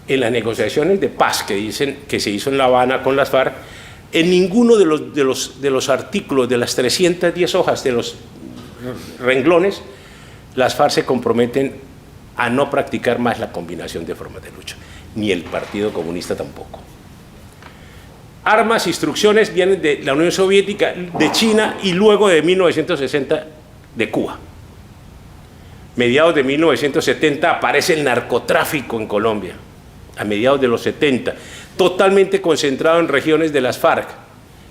En las negociaciones de paz que dicen que se hizo en La Habana con las FARC, en ninguno de los artículos, de las 310 hojas, de los renglones, las FARC se comprometen a no practicar más la combinación de formas de lucha, ni el Partido Comunista tampoco. Armas, instrucciones vienen de la Unión Soviética, de China y luego de 1960 de Cuba. Mediados de 1970 aparece el narcotráfico en Colombia, a mediados de los 70, totalmente concentrado en regiones de las FARC,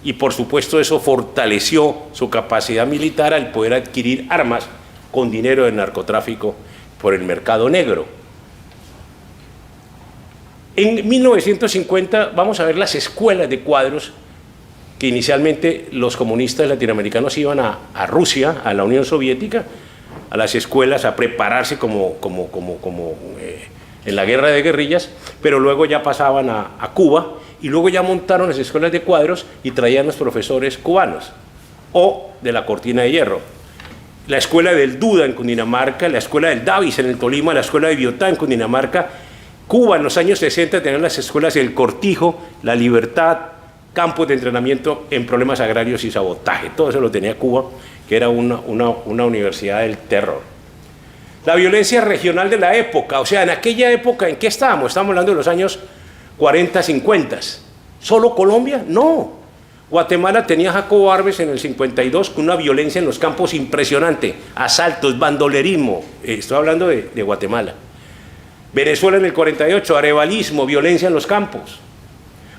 y por supuesto eso fortaleció su capacidad militar al poder adquirir armas con dinero del narcotráfico por el mercado negro. En 1950 vamos a ver las escuelas de cuadros que inicialmente los comunistas latinoamericanos iban a Rusia, a la Unión Soviética, a las escuelas a prepararse como en la guerra de guerrillas, pero luego ya pasaban a Cuba y luego ya montaron las escuelas de cuadros y traían los profesores cubanos o de la Cortina de Hierro. La escuela del Duda en Cundinamarca, la escuela del Davis en el Tolima, la escuela de Biotá en Cundinamarca. Cuba en los años 60 tenía las escuelas del Cortijo, La Libertad, campos de entrenamiento en problemas agrarios y sabotaje. Todo eso lo tenía Cuba, que era una universidad del terror. La violencia regional de la época, o sea, en aquella época, ¿en qué estábamos? Estamos hablando de los años 40, 50. ¿Solo Colombia? No. Guatemala tenía a Jacobo Arbenz en el 52 con una violencia en los campos impresionante, asaltos, bandolerismo. Estoy hablando de Guatemala. Venezuela en el 48, arevalismo, violencia en los campos.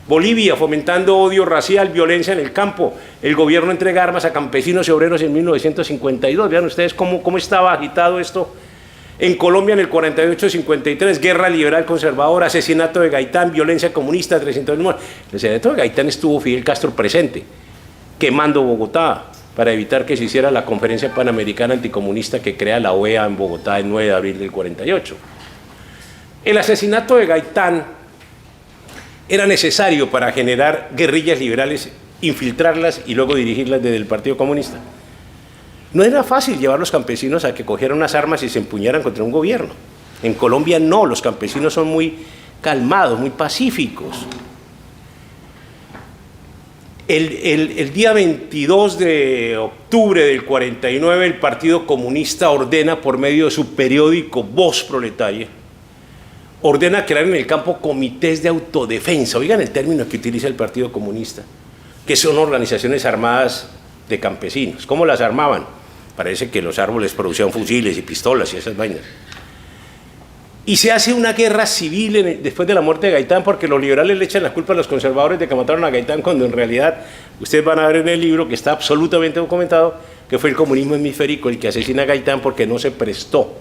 Bolivia fomentando odio racial, violencia en el campo. El gobierno entrega armas a campesinos y obreros en 1952. Vean ustedes cómo estaba agitado esto. En Colombia en el 48-53, guerra liberal conservadora, asesinato de Gaitán, violencia comunista, 300.000 muertos. El asesinato de Gaitán estuvo Fidel Castro presente, quemando Bogotá para evitar que se hiciera la conferencia panamericana anticomunista que crea la OEA en Bogotá el 9 de abril del 48. El asesinato de Gaitán era necesario para generar guerrillas liberales, infiltrarlas y luego dirigirlas desde el Partido Comunista. No era fácil llevar a los campesinos a que cogieran unas armas y se empuñaran contra un gobierno. En Colombia no, los campesinos son muy calmados, muy pacíficos. El día 22 de octubre del 49 el Partido Comunista ordena por medio de su periódico Voz Proletaria, ordena crear en el campo comités de autodefensa. Oigan el término que utiliza el Partido Comunista, que son organizaciones armadas de campesinos. ¿Cómo las armaban? Parece que los árboles producían fusiles y pistolas y esas vainas. Y se hace una guerra civil después de la muerte de Gaitán, porque los liberales le echan la culpa a los conservadores de que mataron a Gaitán, cuando en realidad, ustedes van a ver en el libro, que está absolutamente documentado, que fue el comunismo hemisférico el que asesina a Gaitán porque no se prestó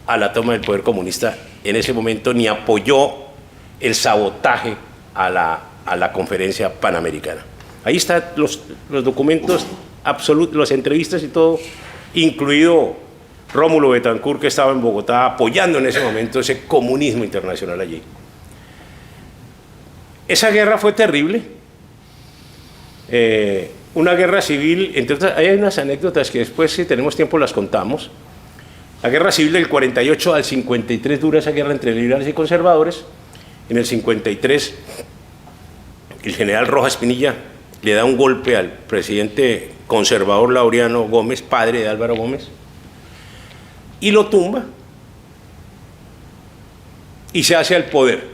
a la toma del poder comunista en ese momento, ni apoyó el sabotaje a la conferencia panamericana. Ahí están los documentos absolutos, las entrevistas y todo, incluido Rómulo Betancourt, que estaba en Bogotá apoyando en ese momento ese comunismo internacional allí. Esa guerra fue terrible, una guerra civil, entre otras, hay unas anécdotas que después, si tenemos tiempo, las contamos. La guerra civil del 48 al 53 dura esa guerra entre liberales y conservadores. En el 53, el general Rojas Pinilla le da un golpe al presidente conservador Laureano Gómez, padre de Álvaro Gómez, y lo tumba y se hace al poder.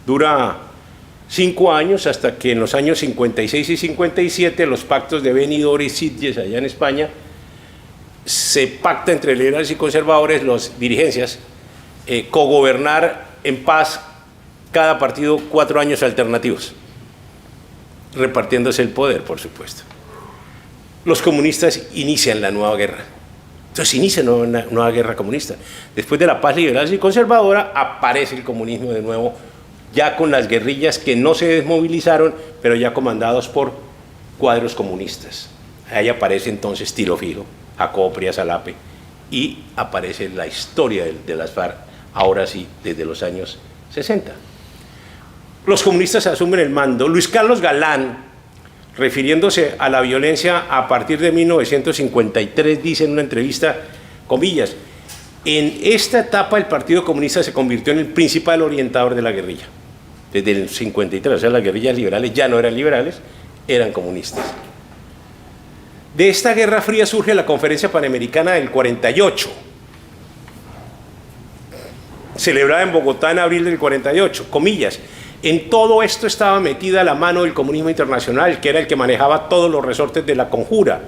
Dura 5 años hasta que en los años 56 y 57 los pactos de Benidorm y Sitges allá en España se pacta entre liberales y conservadores, las dirigencias, cogobernar en paz cada partido 4 años alternativos, repartiéndose el poder, por supuesto. Los comunistas inician la nueva guerra. Entonces inicia una nueva guerra comunista. Después de la paz liberal y conservadora aparece el comunismo de nuevo, ya con las guerrillas que no se desmovilizaron, pero ya comandados por cuadros comunistas. Ahí aparece entonces Tiro Fijo, Jacobo Prías Alape, y aparece la historia de las FARC, ahora sí, desde los años 60. Los comunistas asumen el mando. Luis Carlos Galán, refiriéndose a la violencia a partir de 1953, dice en una entrevista, comillas, en esta etapa el Partido Comunista se convirtió en el principal orientador de la guerrilla. Desde el 53, o sea, las guerrillas liberales ya no eran liberales, eran comunistas. De esta Guerra Fría surge la Conferencia Panamericana del 48, celebrada en Bogotá en abril del 48, comillas. En todo esto estaba metida la mano del comunismo internacional, que era el que manejaba todos los resortes de la conjura.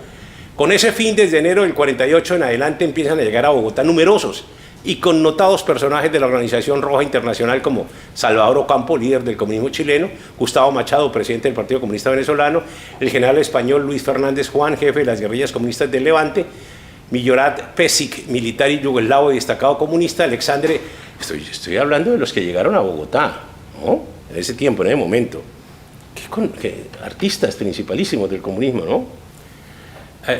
Con ese fin, desde enero del 48 en adelante empiezan a llegar a Bogotá numerosos y connotados personajes de la Organización Roja Internacional como Salvador Ocampo, líder del comunismo chileno, Gustavo Machado, presidente del Partido Comunista Venezolano, el general español Luis Fernández Juan, jefe de las guerrillas comunistas del Levante, Milorad Pesic, militar y yugoslavo y destacado comunista, Alexandre, estoy hablando de los que llegaron a Bogotá, ¿no? En ese tiempo, en ese momento. ¿Qué artistas principalísimos del comunismo, ¿no?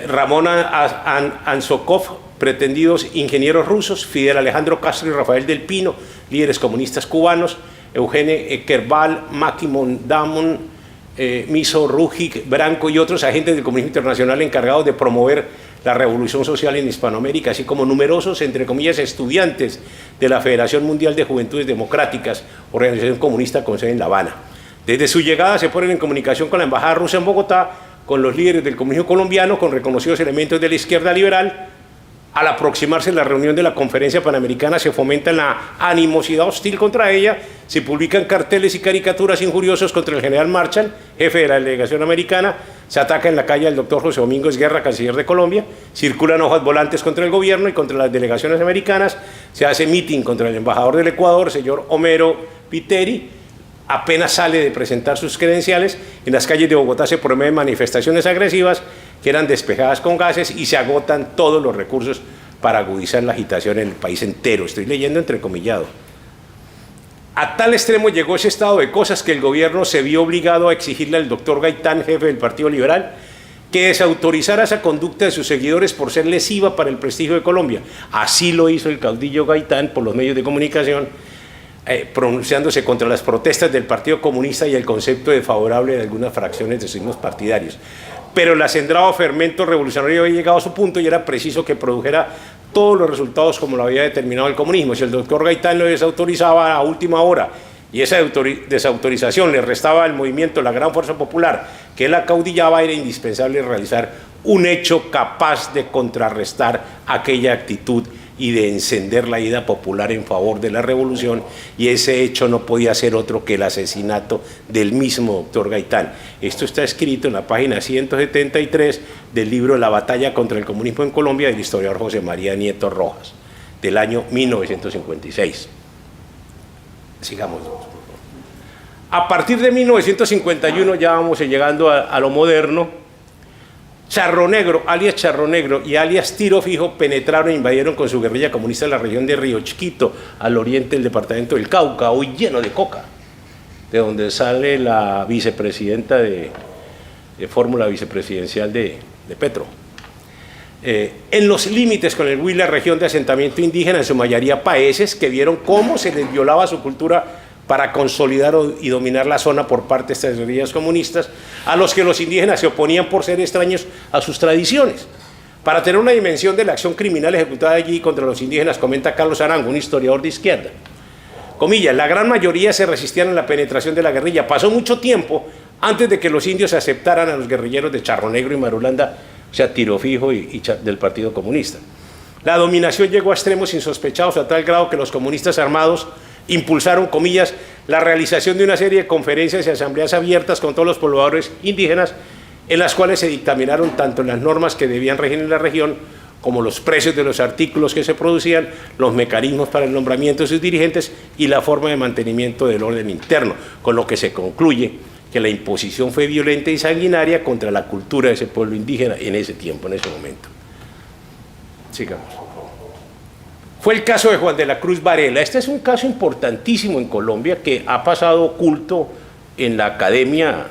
Ramón Ansokov, pretendidos ingenieros rusos, Fidel Alejandro Castro y Rafael del Pino, líderes comunistas cubanos, Eugene Kerbal, Máximo Damon, Miso Rujic, Branco y otros agentes del comunismo internacional encargados de promover la revolución social en Hispanoamérica, así como numerosos, entre comillas, estudiantes de la Federación Mundial de Juventudes Democráticas, organización comunista con sede en La Habana. Desde su llegada se ponen en comunicación con la Embajada Rusa en Bogotá, con los líderes del comunismo colombiano, con reconocidos elementos de la izquierda liberal. Al aproximarse la reunión de la Conferencia Panamericana se fomenta la animosidad hostil contra ella, se publican carteles y caricaturas injuriosos contra el general Marshall, jefe de la delegación americana, se ataca en la calle al doctor José Domingo Esguerra, canciller de Colombia, circulan hojas volantes contra el gobierno y contra las delegaciones americanas, se hace mitin contra el embajador del Ecuador, señor Homero Piteri. Apenas sale de presentar sus credenciales, en las calles de Bogotá se promueven manifestaciones agresivas que eran despejadas con gases y se agotan todos los recursos para agudizar la agitación en el país entero. Estoy leyendo entrecomillado. A tal extremo llegó ese estado de cosas que el gobierno se vio obligado a exigirle al doctor Gaitán, jefe del Partido Liberal, que desautorizara esa conducta de sus seguidores por ser lesiva para el prestigio de Colombia. Así lo hizo el caudillo Gaitán por los medios de comunicación, pronunciándose contra las protestas del Partido Comunista y el concepto desfavorable de algunas fracciones de sus mismos partidarios. Pero el acendrado fermento revolucionario había llegado a su punto y era preciso que produjera todos los resultados como lo había determinado el comunismo. Si el doctor Gaitán lo desautorizaba a última hora y esa desautorización le restaba al movimiento la gran fuerza popular que él acaudillaba, era indispensable realizar un hecho capaz de contrarrestar aquella actitud y de encender la ida popular en favor de la revolución, y ese hecho no podía ser otro que el asesinato del mismo doctor Gaitán. Esto está escrito en la página 173 del libro La batalla contra el comunismo en Colombia del historiador José María Nieto Rojas, del año 1956. Sigamos. A partir de 1951 ya vamos llegando a lo moderno. Charro Negro, alias Charro Negro y alias Tiro Fijo penetraron e invadieron con su guerrilla comunista la región de Río Chiquito, al oriente del departamento del Cauca, hoy lleno de coca, de donde sale la vicepresidenta de fórmula vicepresidencial de Petro. en los límites con el Huila, región de asentamiento indígena, en su mayoría paeses, que vieron cómo se les violaba su cultura para consolidar y dominar la zona por parte de estas guerrillas comunistas, a los que los indígenas se oponían por ser extraños a sus tradiciones. Para tener una dimensión de la acción criminal ejecutada allí contra los indígenas, comenta Carlos Arango, un historiador de izquierda. Comillas, la gran mayoría se resistían a la penetración de la guerrilla. Pasó mucho tiempo antes de que los indios aceptaran a los guerrilleros de Charro Negro y Marulanda, o sea, Tiro Fijo y del Partido Comunista. La dominación llegó a extremos insospechados a tal grado que los comunistas armados impulsaron, comillas, la realización de una serie de conferencias y asambleas abiertas con todos los pobladores indígenas, en las cuales se dictaminaron tanto las normas que debían regir en la región, como los precios de los artículos que se producían, los mecanismos para el nombramiento de sus dirigentes y la forma de mantenimiento del orden interno, con lo que se concluye que la imposición fue violenta y sanguinaria contra la cultura de ese pueblo indígena en ese tiempo, en ese momento. Sigamos. Fue el caso de Juan de la Cruz Varela. Este es un caso importantísimo en Colombia que ha pasado oculto en la academia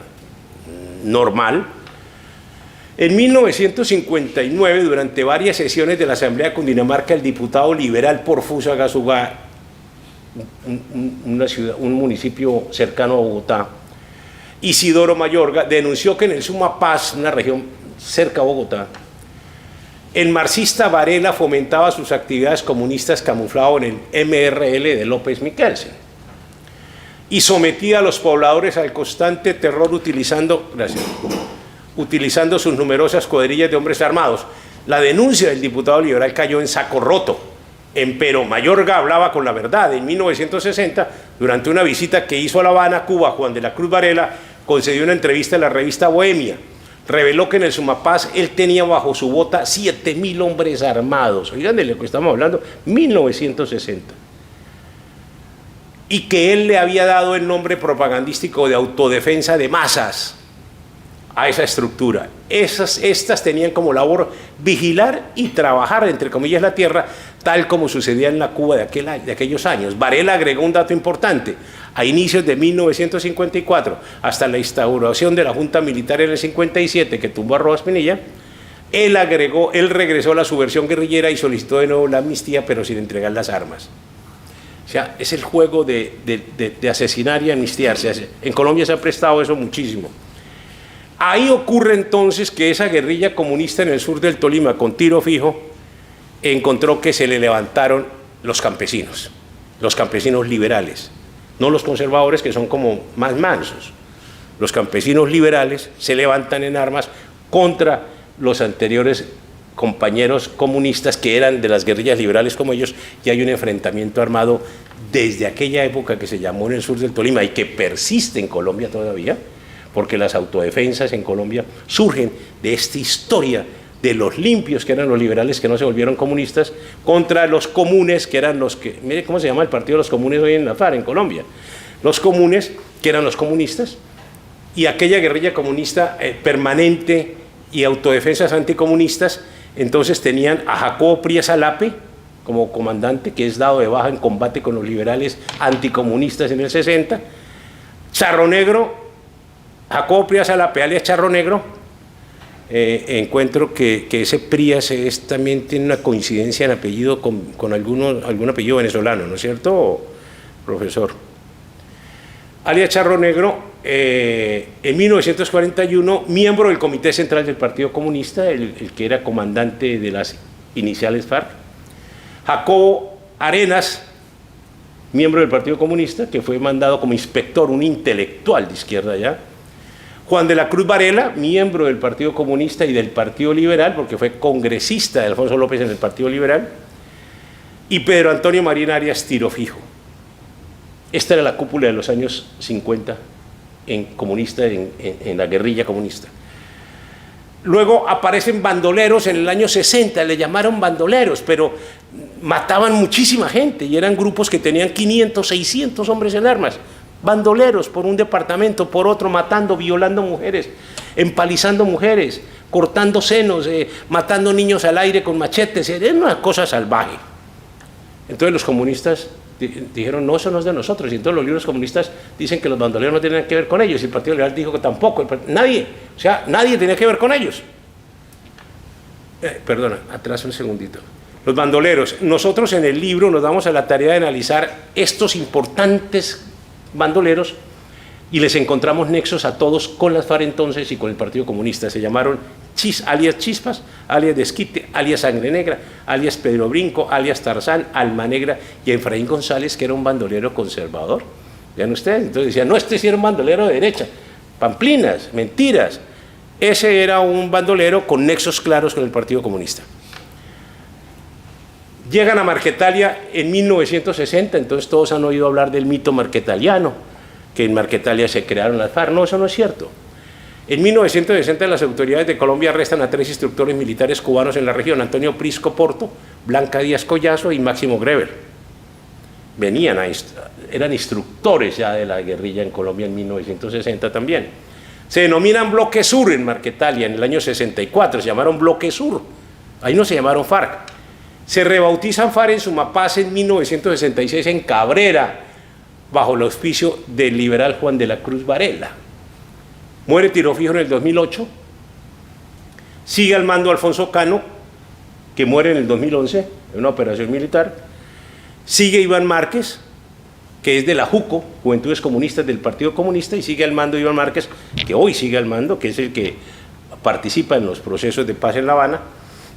normal. En 1959, durante varias sesiones de la Asamblea de Cundinamarca, el diputado liberal por Fusagasugá, un municipio cercano a Bogotá, Isidoro Mayorga, denunció que en el Sumapaz, una región cerca a Bogotá, el marxista Varela fomentaba sus actividades comunistas camuflado en el MRL de López Michelsen y sometía a los pobladores al constante terror utilizando sus numerosas cuadrillas de hombres armados. La denuncia del diputado liberal cayó en saco roto. Empero Mayorga hablaba con la verdad. En 1960, durante una visita que hizo a La Habana, Cuba, Juan de la Cruz Varela concedió una entrevista a la revista Bohemia. Reveló que en el Sumapaz él tenía bajo su bota 7.000 hombres armados. Oigan de lo que estamos hablando, 1960. Y que él le había dado el nombre propagandístico de autodefensa de masas a esa estructura. Estas tenían como labor vigilar y trabajar, entre comillas, la tierra, tal como sucedía en la Cuba de aquellos años. Varela agregó un dato importante. A inicios de 1954, hasta la instauración de la Junta Militar en el 57, que tumbó a Rojas Pinilla, él regresó a la subversión guerrillera y solicitó de nuevo la amnistía, pero sin entregar las armas. O sea, es el juego de asesinar y amnistiarse. En Colombia se ha prestado eso muchísimo. Ahí ocurre entonces que esa guerrilla comunista en el sur del Tolima, con Tiro Fijo, encontró que se le levantaron los campesinos liberales, no los conservadores, que son como más mansos. Los campesinos liberales se levantan en armas contra los anteriores compañeros comunistas que eran de las guerrillas liberales como ellos, y hay un enfrentamiento armado desde aquella época que se llamó en el sur del Tolima y que persiste en Colombia todavía, porque las autodefensas en Colombia surgen de esta historia de los limpios, que eran los liberales que no se volvieron comunistas, contra los comunes, que eran los que, mire cómo se llama el partido de los comunes hoy en la FARC, en Colombia, los comunes, que eran los comunistas, y aquella guerrilla comunista permanente y autodefensas anticomunistas. Entonces tenían a Jacobo Priesa Lape como comandante, que es dado de baja en combate con los liberales anticomunistas en el 60, Charro Negro, Jacobo Priesa Lape, alias Charro Negro. Encuentro que ese Prias también tiene una coincidencia en apellido con algún apellido venezolano, ¿no es cierto, profesor? Alias Charro Negro, en 1941, miembro del Comité Central del Partido Comunista, el que era comandante de las iniciales FARC. Jacobo Arenas, miembro del Partido Comunista, que fue mandado como inspector, un intelectual de izquierda ya. Juan de la Cruz Varela, miembro del Partido Comunista y del Partido Liberal, porque fue congresista de Alfonso López en el Partido Liberal, y Pedro Antonio Marín Arias Tiro Fijo. Esta era la cúpula de los años 50 en la guerrilla comunista. Luego aparecen bandoleros en el año 60, le llamaron bandoleros, pero mataban muchísima gente y eran grupos que tenían 500, 600 hombres en armas. Bandoleros por un departamento, por otro, matando, violando mujeres, empalizando mujeres, cortando senos, matando niños al aire con machetes. Era una cosa salvaje. Entonces los comunistas dijeron, no, eso no es de nosotros. Y entonces los libros comunistas dicen que los bandoleros no tienen que ver con ellos. Y el Partido Liberal dijo que tampoco. Nadie tenía que ver con ellos. Perdona, atrás un segundito. Los bandoleros. Nosotros en el libro nos damos a la tarea de analizar estos importantes bandoleros y les encontramos nexos a todos con las FARC entonces y con el Partido Comunista. Se llamaron alias Chispas, alias Desquite, alias Sangre Negra, alias Pedro Brinco, alias Tarzán, Alma Negra y Efraín González, que era un bandolero conservador. Vean ustedes, entonces decían, no, este sí era un bandolero de derecha. Pamplinas, mentiras. Ese era un bandolero con nexos claros con el Partido Comunista. Llegan a Marquetalia en 1960, entonces todos han oído hablar del mito marquetaliano, que en Marquetalia se crearon las FARC. No, eso no es cierto. En 1960 las autoridades de Colombia arrestan a 3 instructores militares cubanos en la región, Antonio Prisco Porto, Blanca Díaz Collazo y Máximo Greber. Eran instructores ya de la guerrilla en Colombia en 1960 también. Se denominan Bloque Sur en Marquetalia en el año 64, se llamaron Bloque Sur, ahí no se llamaron FARC. Se rebautizan FARC en Sumapaz en 1966 en Cabrera, bajo el auspicio del liberal Juan de la Cruz Varela. Muere Tiro Fijo en el 2008, sigue al mando Alfonso Cano, que muere en el 2011 en una operación militar, sigue Iván Márquez, que es de la JUCO, Juventudes Comunistas del Partido Comunista, y sigue al mando Iván Márquez, que hoy sigue al mando, que es el que participa en los procesos de paz en La Habana.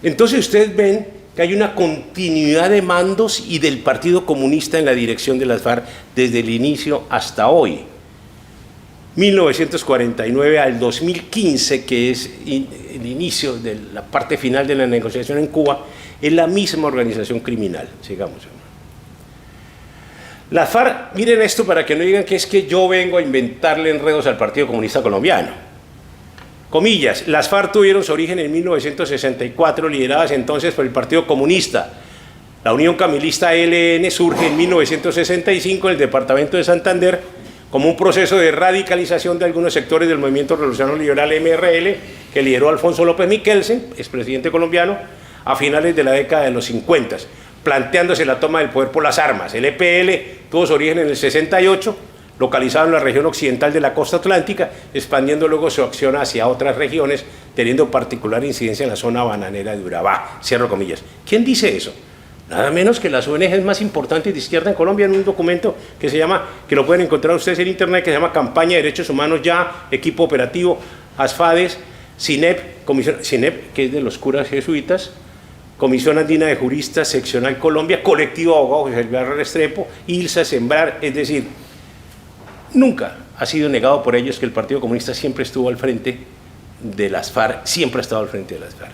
Entonces ustedes ven que hay una continuidad de mandos y del Partido Comunista en la dirección de las FARC desde el inicio hasta hoy. 1949 al 2015, que es el inicio de la parte final de la negociación en Cuba, es la misma organización criminal. Sigamos. Las FARC, miren esto para que no digan que es que yo vengo a inventarle enredos al Partido Comunista Colombiano. Comillas, las FARC tuvieron su origen en 1964, lideradas entonces por el Partido Comunista. La Unión Camilista ELN surge en 1965 en el departamento de Santander como un proceso de radicalización de algunos sectores del movimiento revolucionario liberal MRL que lideró Alfonso López Michelsen, expresidente colombiano, a finales de la década de los 50, planteándose la toma del poder por las armas. El EPL tuvo su origen en el 68, localizado en la región occidental de la costa atlántica, expandiendo luego su acción hacia otras regiones, teniendo particular incidencia en la zona bananera de Urabá. Cierro comillas. ¿Quién dice eso? Nada menos que las ONGs más importantes de izquierda en Colombia, en un documento que se llama, que lo pueden encontrar ustedes en internet, que se llama Campaña de Derechos Humanos Ya, Equipo Operativo, ASFADES, CINEP, CINEP, que es de los curas jesuitas, Comisión Andina de Juristas, Seccional Colombia, Colectivo Abogado José Alvar Restrepo, ILSA, Sembrar, es decir, nunca ha sido negado por ellos que el Partido Comunista siempre estuvo al frente de las FARC, siempre ha estado al frente de las FARC.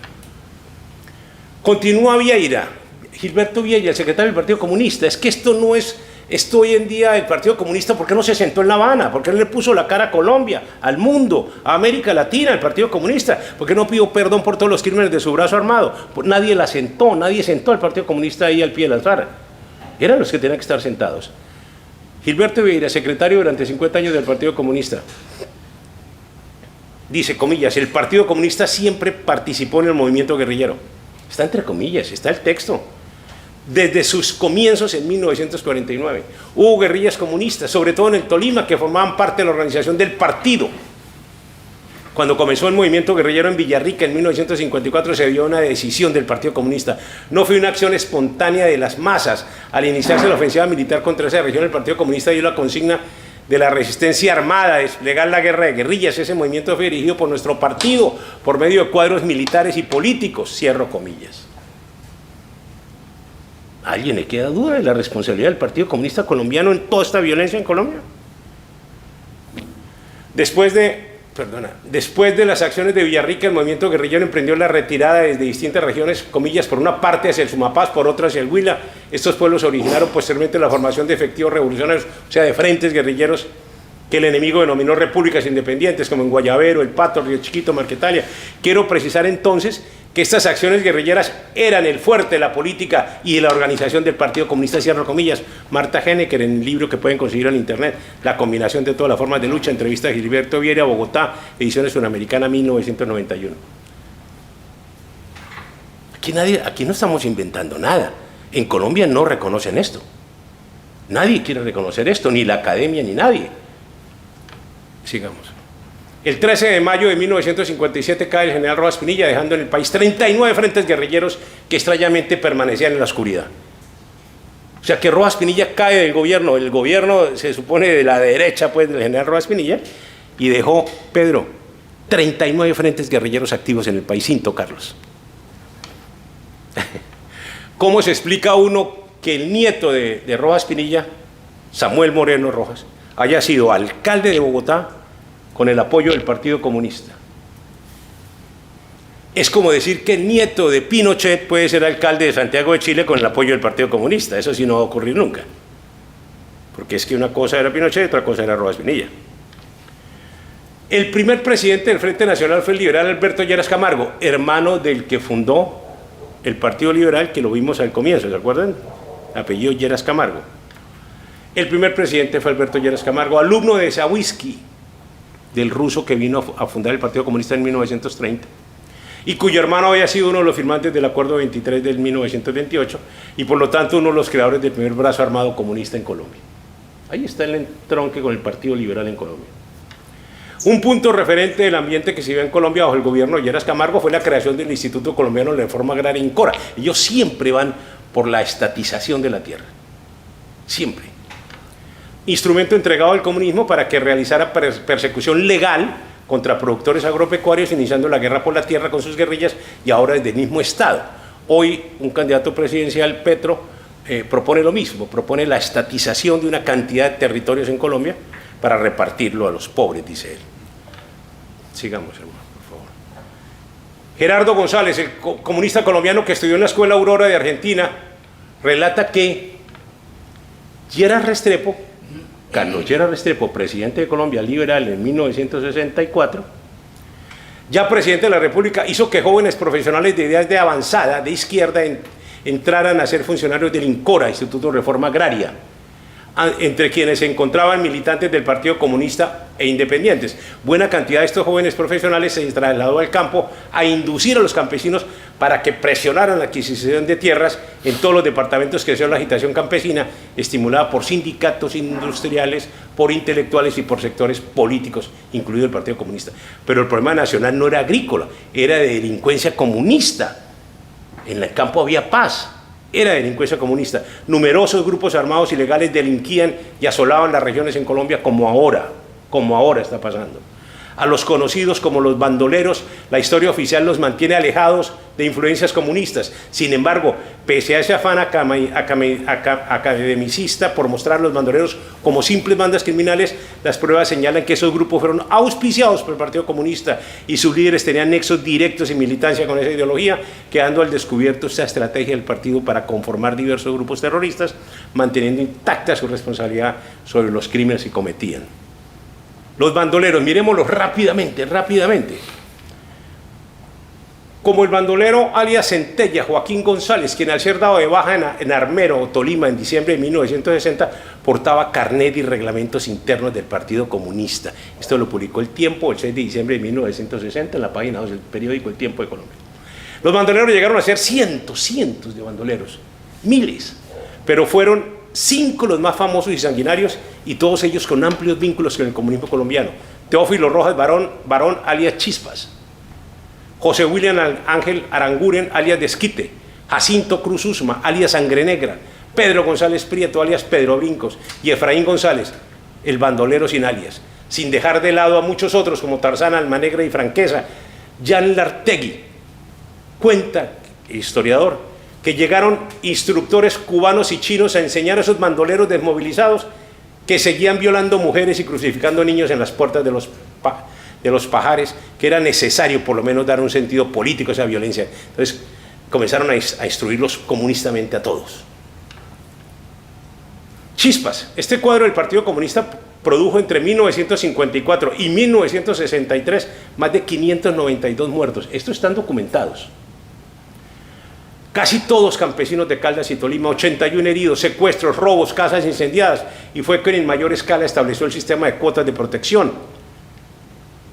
Continúa Vieira, Gilberto Vieira, el secretario del Partido Comunista. Es que esto no es, esto hoy en día el Partido Comunista, ¿por qué no se sentó en La Habana? ¿Por qué no le puso la cara a Colombia, al mundo, a América Latina, al Partido Comunista? ¿Por qué no pidió perdón por todos los crímenes de su brazo armado? Pues nadie la sentó, nadie sentó al Partido Comunista ahí al pie de las FARC. Eran los que tenían que estar sentados. Gilberto Vieira, secretario durante 50 años del Partido Comunista, dice, comillas, el Partido Comunista siempre participó en el movimiento guerrillero. Está entre comillas, está el texto. Desde sus comienzos en 1949. Hubo guerrillas comunistas, sobre todo en el Tolima, que formaban parte de la organización del partido. Cuando comenzó el movimiento guerrillero en Villarrica en 1954 se dio una decisión del Partido Comunista. No fue una acción espontánea de las masas. Al iniciarse la ofensiva militar contra esa región, el Partido Comunista dio la consigna de la resistencia armada, desplegar la guerra de guerrillas. Ese movimiento fue dirigido por nuestro partido, por medio de cuadros militares y políticos. Cierro comillas. ¿A alguien le queda duda de la responsabilidad del Partido Comunista Colombiano en toda esta violencia en Colombia? Después de las acciones de Villarrica, el movimiento guerrillero emprendió la retirada desde distintas regiones, comillas, por una parte hacia el Sumapaz, por otra hacia el Huila. Estos pueblos originaron posteriormente la formación de efectivos revolucionarios, o sea, de frentes guerrilleros que el enemigo denominó repúblicas independientes, como en Guayavero, El Pato, Río Chiquito, Marquetalia. Quiero precisar entonces que estas acciones guerrilleras eran el fuerte de la política y de la organización del Partido Comunista, cierro comillas. Marta Henecker, en el libro que pueden conseguir en internet, La combinación de todas las formas de lucha, entrevista de Gilberto Vieira, Bogotá, ediciones Sudamericana, 1991. Aquí no estamos inventando nada. En Colombia no reconocen esto. Nadie quiere reconocer esto, ni la academia, ni nadie. Sigamos. El 13 de mayo de 1957 cae el general Rojas Pinilla, dejando en el país 39 frentes guerrilleros que extrañamente permanecían en la oscuridad. O sea que Rojas Pinilla cae del gobierno, el gobierno se supone de la derecha pues del general Rojas Pinilla, y dejó, Pedro, 39 frentes guerrilleros activos en el país sin tocarlos. ¿Cómo se explica uno que el nieto de Rojas Pinilla, Samuel Moreno Rojas, haya sido alcalde de Bogotá con el apoyo del Partido Comunista? Es como decir que el nieto de Pinochet puede ser alcalde de Santiago de Chile con el apoyo del Partido Comunista. Eso sí no va a ocurrir nunca. Porque es que una cosa era Pinochet y otra cosa era Rojas Pinilla. El primer presidente del Frente Nacional fue el liberal Alberto Lleras Camargo, hermano del que fundó el Partido Liberal, que lo vimos al comienzo, ¿se acuerdan? Apellido Lleras Camargo. El primer presidente fue Alberto Lleras Camargo, alumno de Sawisky, del ruso que vino a fundar el Partido Comunista en 1930, y cuyo hermano había sido uno de los firmantes del Acuerdo 23 del 1928, y por lo tanto uno de los creadores del primer brazo armado comunista en Colombia. Ahí está el entronque con el Partido Liberal en Colombia. Un punto referente del ambiente que se vive en Colombia bajo el gobierno de Lleras Camargo fue la creación del Instituto Colombiano de Reforma Agraria, INCORA. Ellos siempre van por la estatización de la tierra, siempre. Instrumento entregado al comunismo para que realizara persecución legal contra productores agropecuarios, iniciando la guerra por la tierra con sus guerrillas, y ahora desde el mismo Estado. Hoy un candidato presidencial, Petro, propone lo mismo, propone la estatización de una cantidad de territorios en Colombia para repartirlo a los pobres, dice él. Sigamos, hermano, por favor. Gerardo González, el comunista colombiano que estudió en la Escuela Aurora de Argentina, relata que Carlos Lleras Restrepo, presidente de Colombia liberal en 1964, ya presidente de la República, hizo que jóvenes profesionales de ideas de avanzada, de izquierda, entraran a ser funcionarios del INCORA, Instituto de Reforma Agraria, entre quienes se encontraban militantes del Partido Comunista e independientes. Buena cantidad de estos jóvenes profesionales se trasladó al campo a inducir a los campesinos para que presionaran la adquisición de tierras en todos los departamentos. Que creció la agitación campesina, estimulada por sindicatos industriales, por intelectuales y por sectores políticos, incluido el Partido Comunista. Pero el problema nacional no era agrícola, era de delincuencia comunista. En el campo había paz. Era delincuencia comunista. Numerosos grupos armados ilegales delinquían y asolaban las regiones en Colombia como ahora está pasando. A los conocidos como los bandoleros, la historia oficial los mantiene alejados de influencias comunistas. Sin embargo, pese a ese afán academicista por mostrar a los bandoleros como simples bandas criminales, las pruebas señalan que esos grupos fueron auspiciados por el Partido Comunista y sus líderes tenían nexos directos y militancia con esa ideología, quedando al descubierto esta estrategia del partido para conformar diversos grupos terroristas, manteniendo intacta su responsabilidad sobre los crímenes que cometían. Los bandoleros, miremoslos rápidamente. Como el bandolero alias Centella, Joaquín González, quien al ser dado de baja en Armero, Tolima, en diciembre de 1960, portaba carnet y reglamentos internos del Partido Comunista. Esto lo publicó El Tiempo el 6 de diciembre de 1960 en la página 2 del periódico El Tiempo de Colombia. Los bandoleros llegaron a ser cientos de bandoleros, miles, pero fueron 5 los más famosos y sanguinarios, y todos ellos con amplios vínculos con el comunismo colombiano. Teófilo Rojas Barón alias Chispas, José William Ángel Aranguren alias Desquite, Jacinto Cruz Usma alias Sangre Negra, Pedro González Prieto alias Pedro Brincos y Efraín González, el bandolero sin alias, sin dejar de lado a muchos otros como Tarzán, Almanegra y Franquesa. Jan Lartegui cuenta, historiador, que llegaron instructores cubanos y chinos a enseñar a esos bandoleros desmovilizados que seguían violando mujeres y crucificando niños en las puertas de los pajares, que era necesario por lo menos dar un sentido político a esa violencia. Entonces comenzaron a instruirlos comunistamente a todos. Chispas, este cuadro del Partido Comunista produjo entre 1954 y 1963 más de 592 muertos. Estos están documentados. Casi todos campesinos de Caldas y Tolima, 81 heridos, secuestros, robos, casas incendiadas, y fue quien en mayor escala estableció el sistema de cuotas de protección.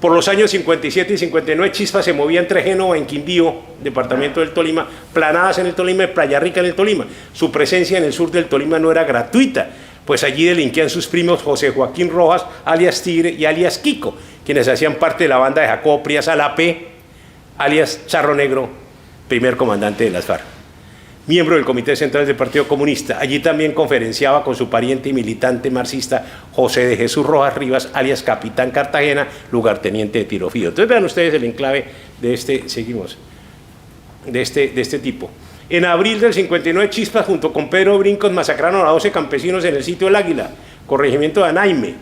Por los años 57 y 59, Chispas se movía entre Génova y Quindío, departamento del Tolima, Planadas en el Tolima y Playa Rica en el Tolima. Su presencia en el sur del Tolima no era gratuita, pues allí delinquían sus primos José Joaquín Rojas, alias Tigre y alias Kiko, quienes hacían parte de la banda de Jacobo Prías Alapé, alias Charro Negro, primer comandante de las FARC. Miembro del Comité Central del Partido Comunista. Allí también conferenciaba con su pariente y militante marxista José de Jesús Rojas Rivas, alias Capitán Cartagena, lugarteniente de Tirofío. Entonces vean ustedes el enclave de este tipo. En abril del 59, Chispas junto con Pedro Brincos masacraron a 12 campesinos en el sitio El Águila, corregimiento de Anaime.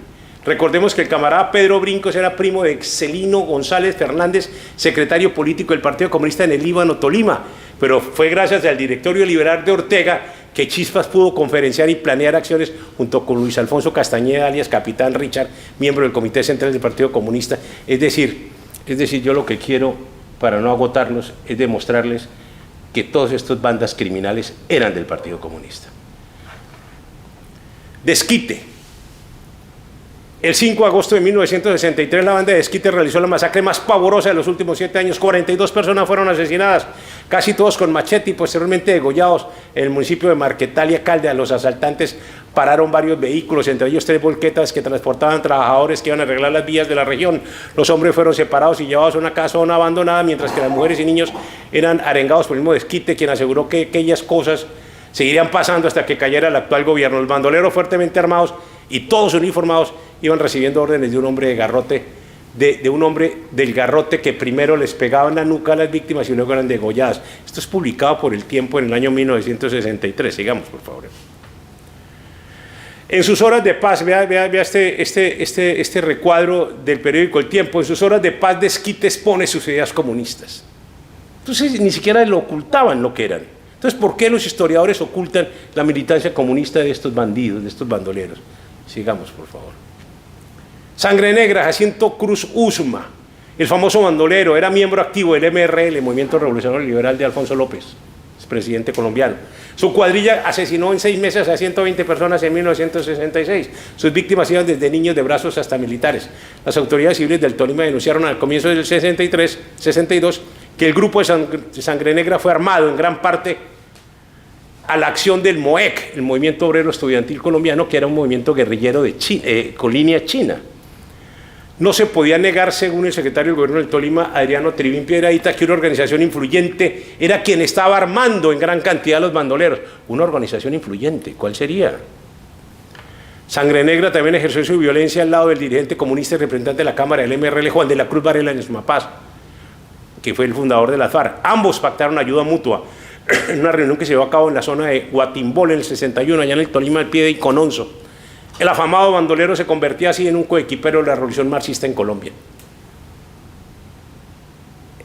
Recordemos que el camarada Pedro Brincos era primo de Celino González Fernández, secretario político del Partido Comunista en el Líbano, Tolima, pero fue gracias al directorio liberal de Ortega que Chispas pudo conferenciar y planear acciones junto con Luis Alfonso Castañeda, alias Capitán Richard, miembro del Comité Central del Partido Comunista. Es decir, yo lo que quiero, para no agotarlos, es demostrarles que todas estas bandas criminales eran del Partido Comunista. Desquite. El 5 de agosto de 1963, la banda de Desquite realizó la masacre más pavorosa de los últimos 7 años. 42 personas fueron asesinadas, casi todos con machete y posteriormente degollados en el municipio de Marquetalia, Caldas. Los asaltantes pararon varios vehículos, entre ellos 3 volquetas que transportaban trabajadores que iban a arreglar las vías de la región. Los hombres fueron separados y llevados a una casona abandonada, mientras que las mujeres y niños eran arengados por el mismo Desquite, quien aseguró que aquellas cosas seguirían pasando hasta que cayera el actual gobierno. Los bandoleros fuertemente armados y todos uniformados iban recibiendo órdenes de un hombre de garrote, de un hombre del garrote que primero les pegaba en la nuca a las víctimas y luego eran degolladas. Esto es publicado por El Tiempo en el año 1963. Sigamos, por favor. En sus horas de paz, vea este recuadro del periódico El Tiempo. En sus horas de paz, Desquite expone sus ideas comunistas. Entonces ni siquiera lo ocultaban lo que eran. Entonces, ¿por qué los historiadores ocultan la militancia comunista de estos bandidos, de estos bandoleros? Sigamos, por favor. Sangre Negra, Jacinto Cruz Usma, el famoso bandolero, era miembro activo del MRL, el Movimiento Revolucionario Liberal de Alfonso López, presidente colombiano. Su cuadrilla asesinó en 6 meses a 120 personas en 1966. Sus víctimas iban desde niños de brazos hasta militares. Las autoridades civiles del Tolima denunciaron al comienzo del 62 que el grupo de Sangre Negra fue armado en gran parte a la acción del MOEC, el Movimiento Obrero Estudiantil Colombiano, que era un movimiento guerrillero con línea china. No se podía negar, según el secretario del Gobierno del Tolima, Adriano Trivín Piedradita, que una organización influyente era quien estaba armando en gran cantidad a los bandoleros. Una organización influyente, ¿cuál sería? Sangre Negra también ejerció su violencia al lado del dirigente comunista y representante de la Cámara del MRL, Juan de la Cruz Varela, en Sumapaz, que fue el fundador de las FARC. Ambos pactaron ayuda mutua en una reunión que se llevó a cabo en la zona de Guatimbol en el 61, allá en el Tolima, al pie de Icononso. El afamado bandolero se convertía así en un coequipero de la revolución marxista en Colombia.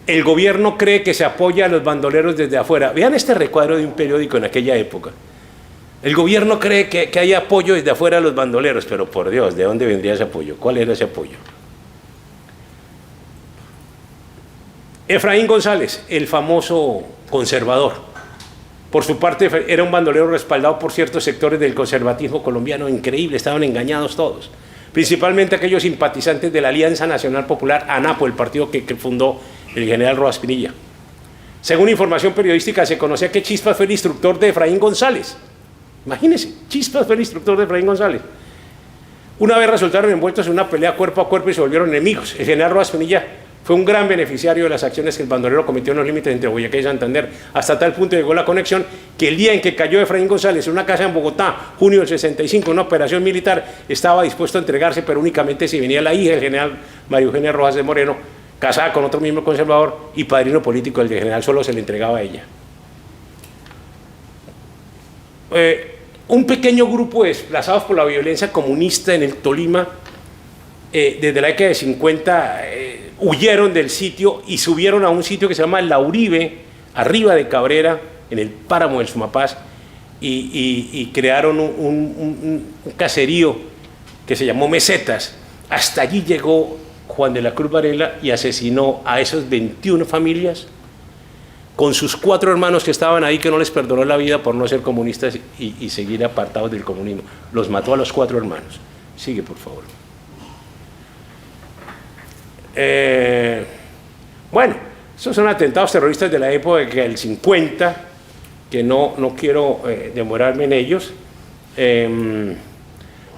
El gobierno cree que se apoya a los bandoleros desde afuera. Vean este recuadro de un periódico en aquella época. El gobierno cree que hay apoyo desde afuera a los bandoleros, pero por Dios, ¿de dónde vendría ese apoyo? ¿Cuál era ese apoyo? Efraín González, el famoso conservador. Por su parte, era un bandolero respaldado por ciertos sectores del conservatismo colombiano. Increíble, estaban engañados todos. Principalmente aquellos simpatizantes de la Alianza Nacional Popular, ANAPO, el partido que fundó el general Rojas Pinilla. Según información periodística, se conocía que Chispas fue el instructor de Efraín González. Imagínense, Chispas fue el instructor de Efraín González. Una vez resultaron envueltos en una pelea cuerpo a cuerpo y se volvieron enemigos. El general Rojas Pinilla fue un gran beneficiario de las acciones que el bandolero cometió en los límites entre Boyacá y Santander. Hasta tal punto llegó la conexión que el día en que cayó Efraín González en una casa en Bogotá, junio del 65, una operación militar, estaba dispuesto a entregarse, pero únicamente si venía la hija del general María Eugenia Rojas de Moreno, casada con otro miembro conservador y padrino político del general, solo se le entregaba a ella. Un pequeño grupo de desplazados por la violencia comunista en el Tolima, desde la década de 50, huyeron del sitio y subieron a un sitio que se llama La Uribe, arriba de Cabrera, en el páramo del Sumapaz, y crearon un caserío que se llamó Mesetas. Hasta allí llegó Juan de la Cruz Varela y asesinó a esas 21 familias con sus 4 hermanos que estaban ahí, que no les perdonó la vida por no ser comunistas y seguir apartados del comunismo. Los mató a los 4 hermanos. Sigue, por favor. Bueno, esos son atentados terroristas de la época del 50, que no quiero demorarme en ellos.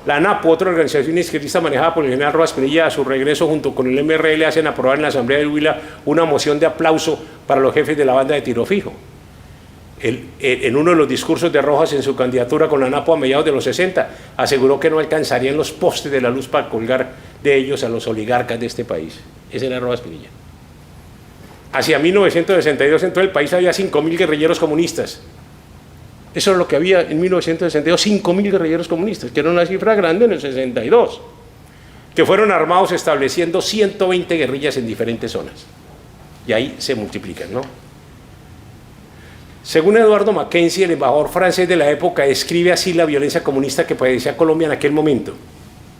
La ANAPO, otra organización izquierdista manejada por el general Rojas Pinilla, a su regreso junto con el MRL hacen aprobar en la Asamblea del Huila una moción de aplauso para los jefes de la banda de tiro fijo. En uno de los discursos de Rojas en su candidatura con la ANAPO a mediados de los 60, aseguró que no alcanzarían los postes de la luz para colgar de ellos a los oligarcas de este país. Ese era Rojas Pinilla. Hacia 1962 en todo el país había 5.000 guerrilleros comunistas. Eso es lo que había en 1962, 5.000 guerrilleros comunistas, que era una cifra grande en el 62, que fueron armados estableciendo 120 guerrillas en diferentes zonas. Y ahí se multiplican, ¿no? Según Eduardo Mackenzie, el embajador francés de la época, describe así la violencia comunista que padecía Colombia en aquel momento.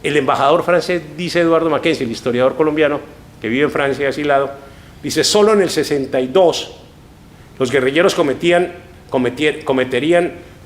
El embajador francés, dice Eduardo Mackenzie, el historiador colombiano que vive en Francia asilado, dice, solo en el 62 los guerrilleros cometerían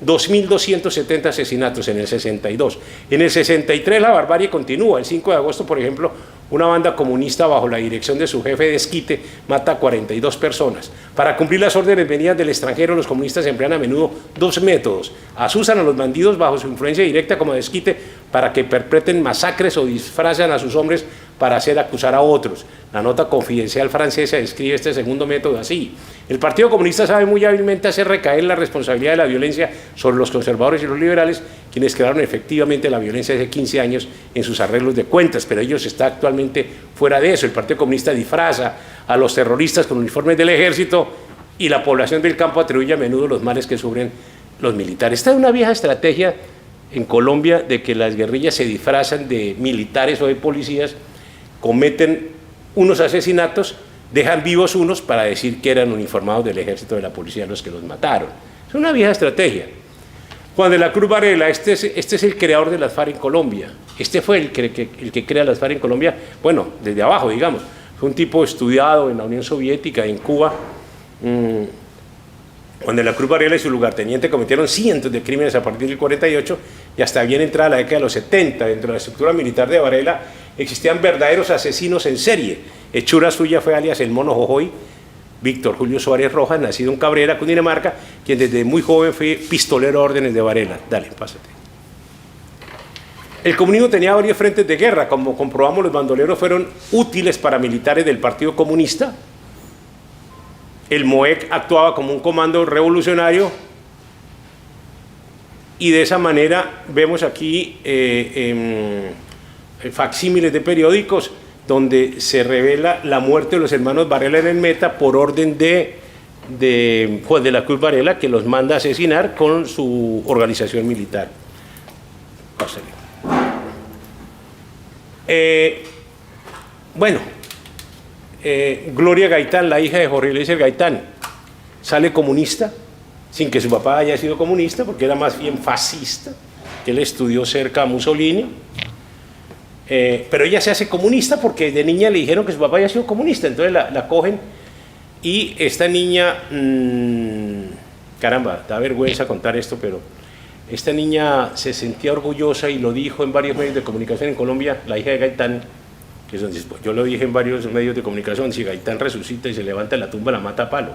2.270 asesinatos en el 62. En el 63 la barbarie continúa. El 5 de agosto, por ejemplo, una banda comunista bajo la dirección de su jefe de desquite mata a 42 personas. Para cumplir las órdenes venidas del extranjero, los comunistas emplean a menudo dos métodos. Asusan a los bandidos bajo su influencia directa como desquite para que perpetren masacres o disfrazan a sus hombres para hacer acusar a otros. La nota confidencial francesa describe este segundo método así: el Partido Comunista sabe muy hábilmente hacer recaer la responsabilidad de la violencia sobre los conservadores y los liberales, quienes crearon efectivamente la violencia hace 15 años en sus arreglos de cuentas, pero ellos están actualmente fuera de eso. El Partido Comunista disfraza a los terroristas con uniformes del ejército y la población del campo atribuye a menudo los males que sufren los militares. Esta es una vieja estrategia en Colombia de que las guerrillas se disfrazan de militares o de policías, cometen unos asesinatos, dejan vivos unos para decir que eran uniformados del ejército o de la policía los que los mataron. Es una vieja estrategia. Juan de la Cruz Varela, este es el creador de las FARC en Colombia. Este fue el que crea las FARC en Colombia, bueno, desde abajo, digamos. Fue un tipo estudiado en la Unión Soviética, en Cuba. Juan de la Cruz Varela y su lugarteniente cometieron cientos de crímenes a partir del 48 y hasta bien entrada la década de los 70. Dentro de la estructura militar de Varela existían verdaderos asesinos en serie. Hechura suya fue alias el Mono Jojoy, Víctor Julio Suárez Rojas, nacido en Cabrera, Cundinamarca, quien desde muy joven fue pistolero a órdenes de Varela. Dale, pásate. El comunismo tenía varios frentes de guerra. Como comprobamos, los bandoleros fueron útiles paramilitares del Partido Comunista. El MOEC actuaba como un comando revolucionario y de esa manera vemos aquí facsímiles de periódicos donde se revela la muerte de los hermanos Varela en el Meta por orden de Juan de la Cruz Varela, que los manda a asesinar con su organización militar. Gloria Gaitán, la hija de Jorge Eliezer Gaitán, sale comunista, sin que su papá haya sido comunista, porque era más bien fascista, que él estudió cerca a Mussolini, pero ella se hace comunista porque de niña le dijeron que su papá había sido comunista, entonces la cogen, y esta niña, caramba, da vergüenza contar esto, pero esta niña se sentía orgullosa y lo dijo en varios medios de comunicación en Colombia, la hija de Gaitán, que es donde, yo lo dije en varios medios de comunicación, si Gaitán resucita y se levanta de la tumba, la mata a palo,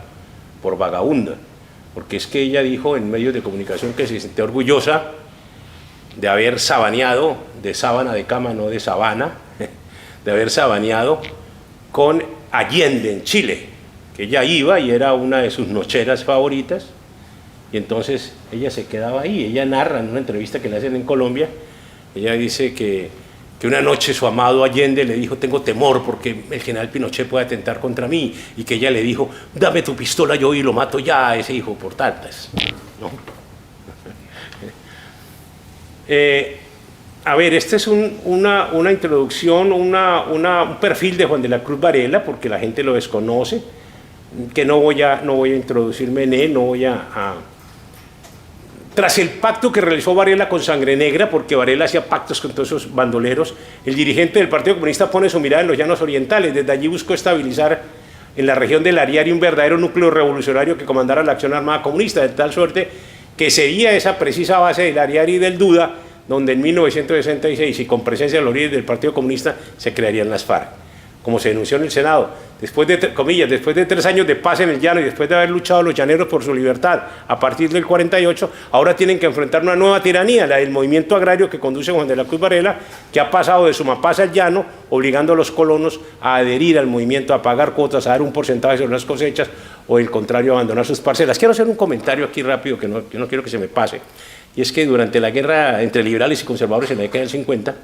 por vagabunda, porque es que ella dijo en medios de comunicación que se sentía orgullosa de haber sabaneado, de sábana de cama, no de sabana, de haber sabaneado con Allende en Chile, que ella iba y era una de sus nocheras favoritas, y entonces ella se quedaba ahí. Ella narra en una entrevista que le hacen en Colombia, ella dice que una noche su amado Allende le dijo: tengo temor porque el general Pinochet puede atentar contra mí, y que ella le dijo: dame tu pistola, yo y lo mato ya a ese hijo por tantas, ¿no? A ver, esta es una introducción, un perfil de Juan de la Cruz Varela, porque la gente lo desconoce, que no voy a introducirme en él, no voy a... Tras el pacto que realizó Varela con Sangre Negra, porque Varela hacía pactos con todos esos bandoleros, el dirigente del Partido Comunista pone su mirada en los llanos orientales. Desde allí buscó estabilizar en la región del Ariari un verdadero núcleo revolucionario que comandara la acción armada comunista, de tal suerte que sería esa precisa base del Ariari y del Duda, donde en 1966, y con presencia de los líderes del Partido Comunista, se crearían las FARC. como se denunció en el Senado, después de, comillas, después de 3 años de paz en el llano y después de haber luchado los llaneros por su libertad a partir del 48, ahora tienen que enfrentar una nueva tiranía, la del movimiento agrario que conduce Juan de la Cruz Varela, que ha pasado de Sumapaz al llano, obligando a los colonos a adherir al movimiento, a pagar cuotas, a dar un porcentaje sobre las cosechas, o el contrario, a abandonar sus parcelas. Quiero hacer un comentario aquí rápido, que no quiero que se me pase, y es que durante la guerra entre liberales y conservadores en la década del 50,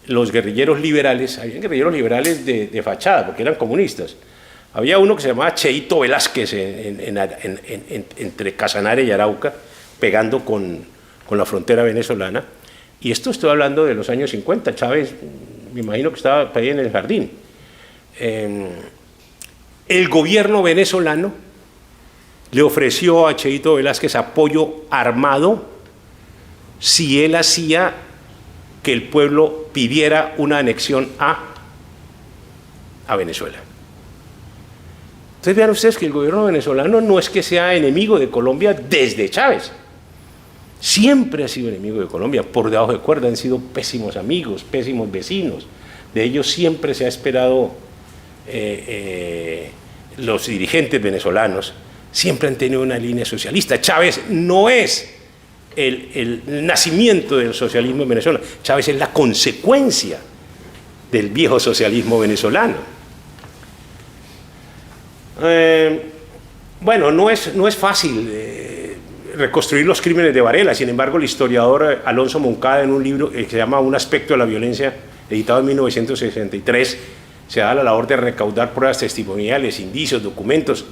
los guerrilleros liberales, había guerrilleros liberales de fachada, porque eran comunistas. Había uno que se llamaba Cheito Velázquez entre Casanare y Arauca, pegando con la frontera venezolana. Y esto estoy hablando de los años 50. Chávez, me imagino que estaba ahí en el jardín. El gobierno venezolano le ofreció a Cheito Velázquez apoyo armado si él hacía que el pueblo pidiera una anexión a Venezuela. Entonces vean ustedes que el gobierno venezolano no es que sea enemigo de Colombia desde Chávez. Siempre ha sido enemigo de Colombia, por debajo de cuerda, han sido pésimos amigos, pésimos vecinos. De ellos siempre se ha esperado, los dirigentes venezolanos siempre han tenido una línea socialista. Chávez no es el nacimiento del socialismo en Venezuela. Chávez es la consecuencia del viejo socialismo venezolano. Bueno, no es fácil reconstruir los crímenes de Varela. Sin embargo, el historiador Alonso Moncada, en un libro que se llama Un aspecto de la violencia, editado en 1963, se da la labor de recaudar pruebas testimoniales, indicios, documentos,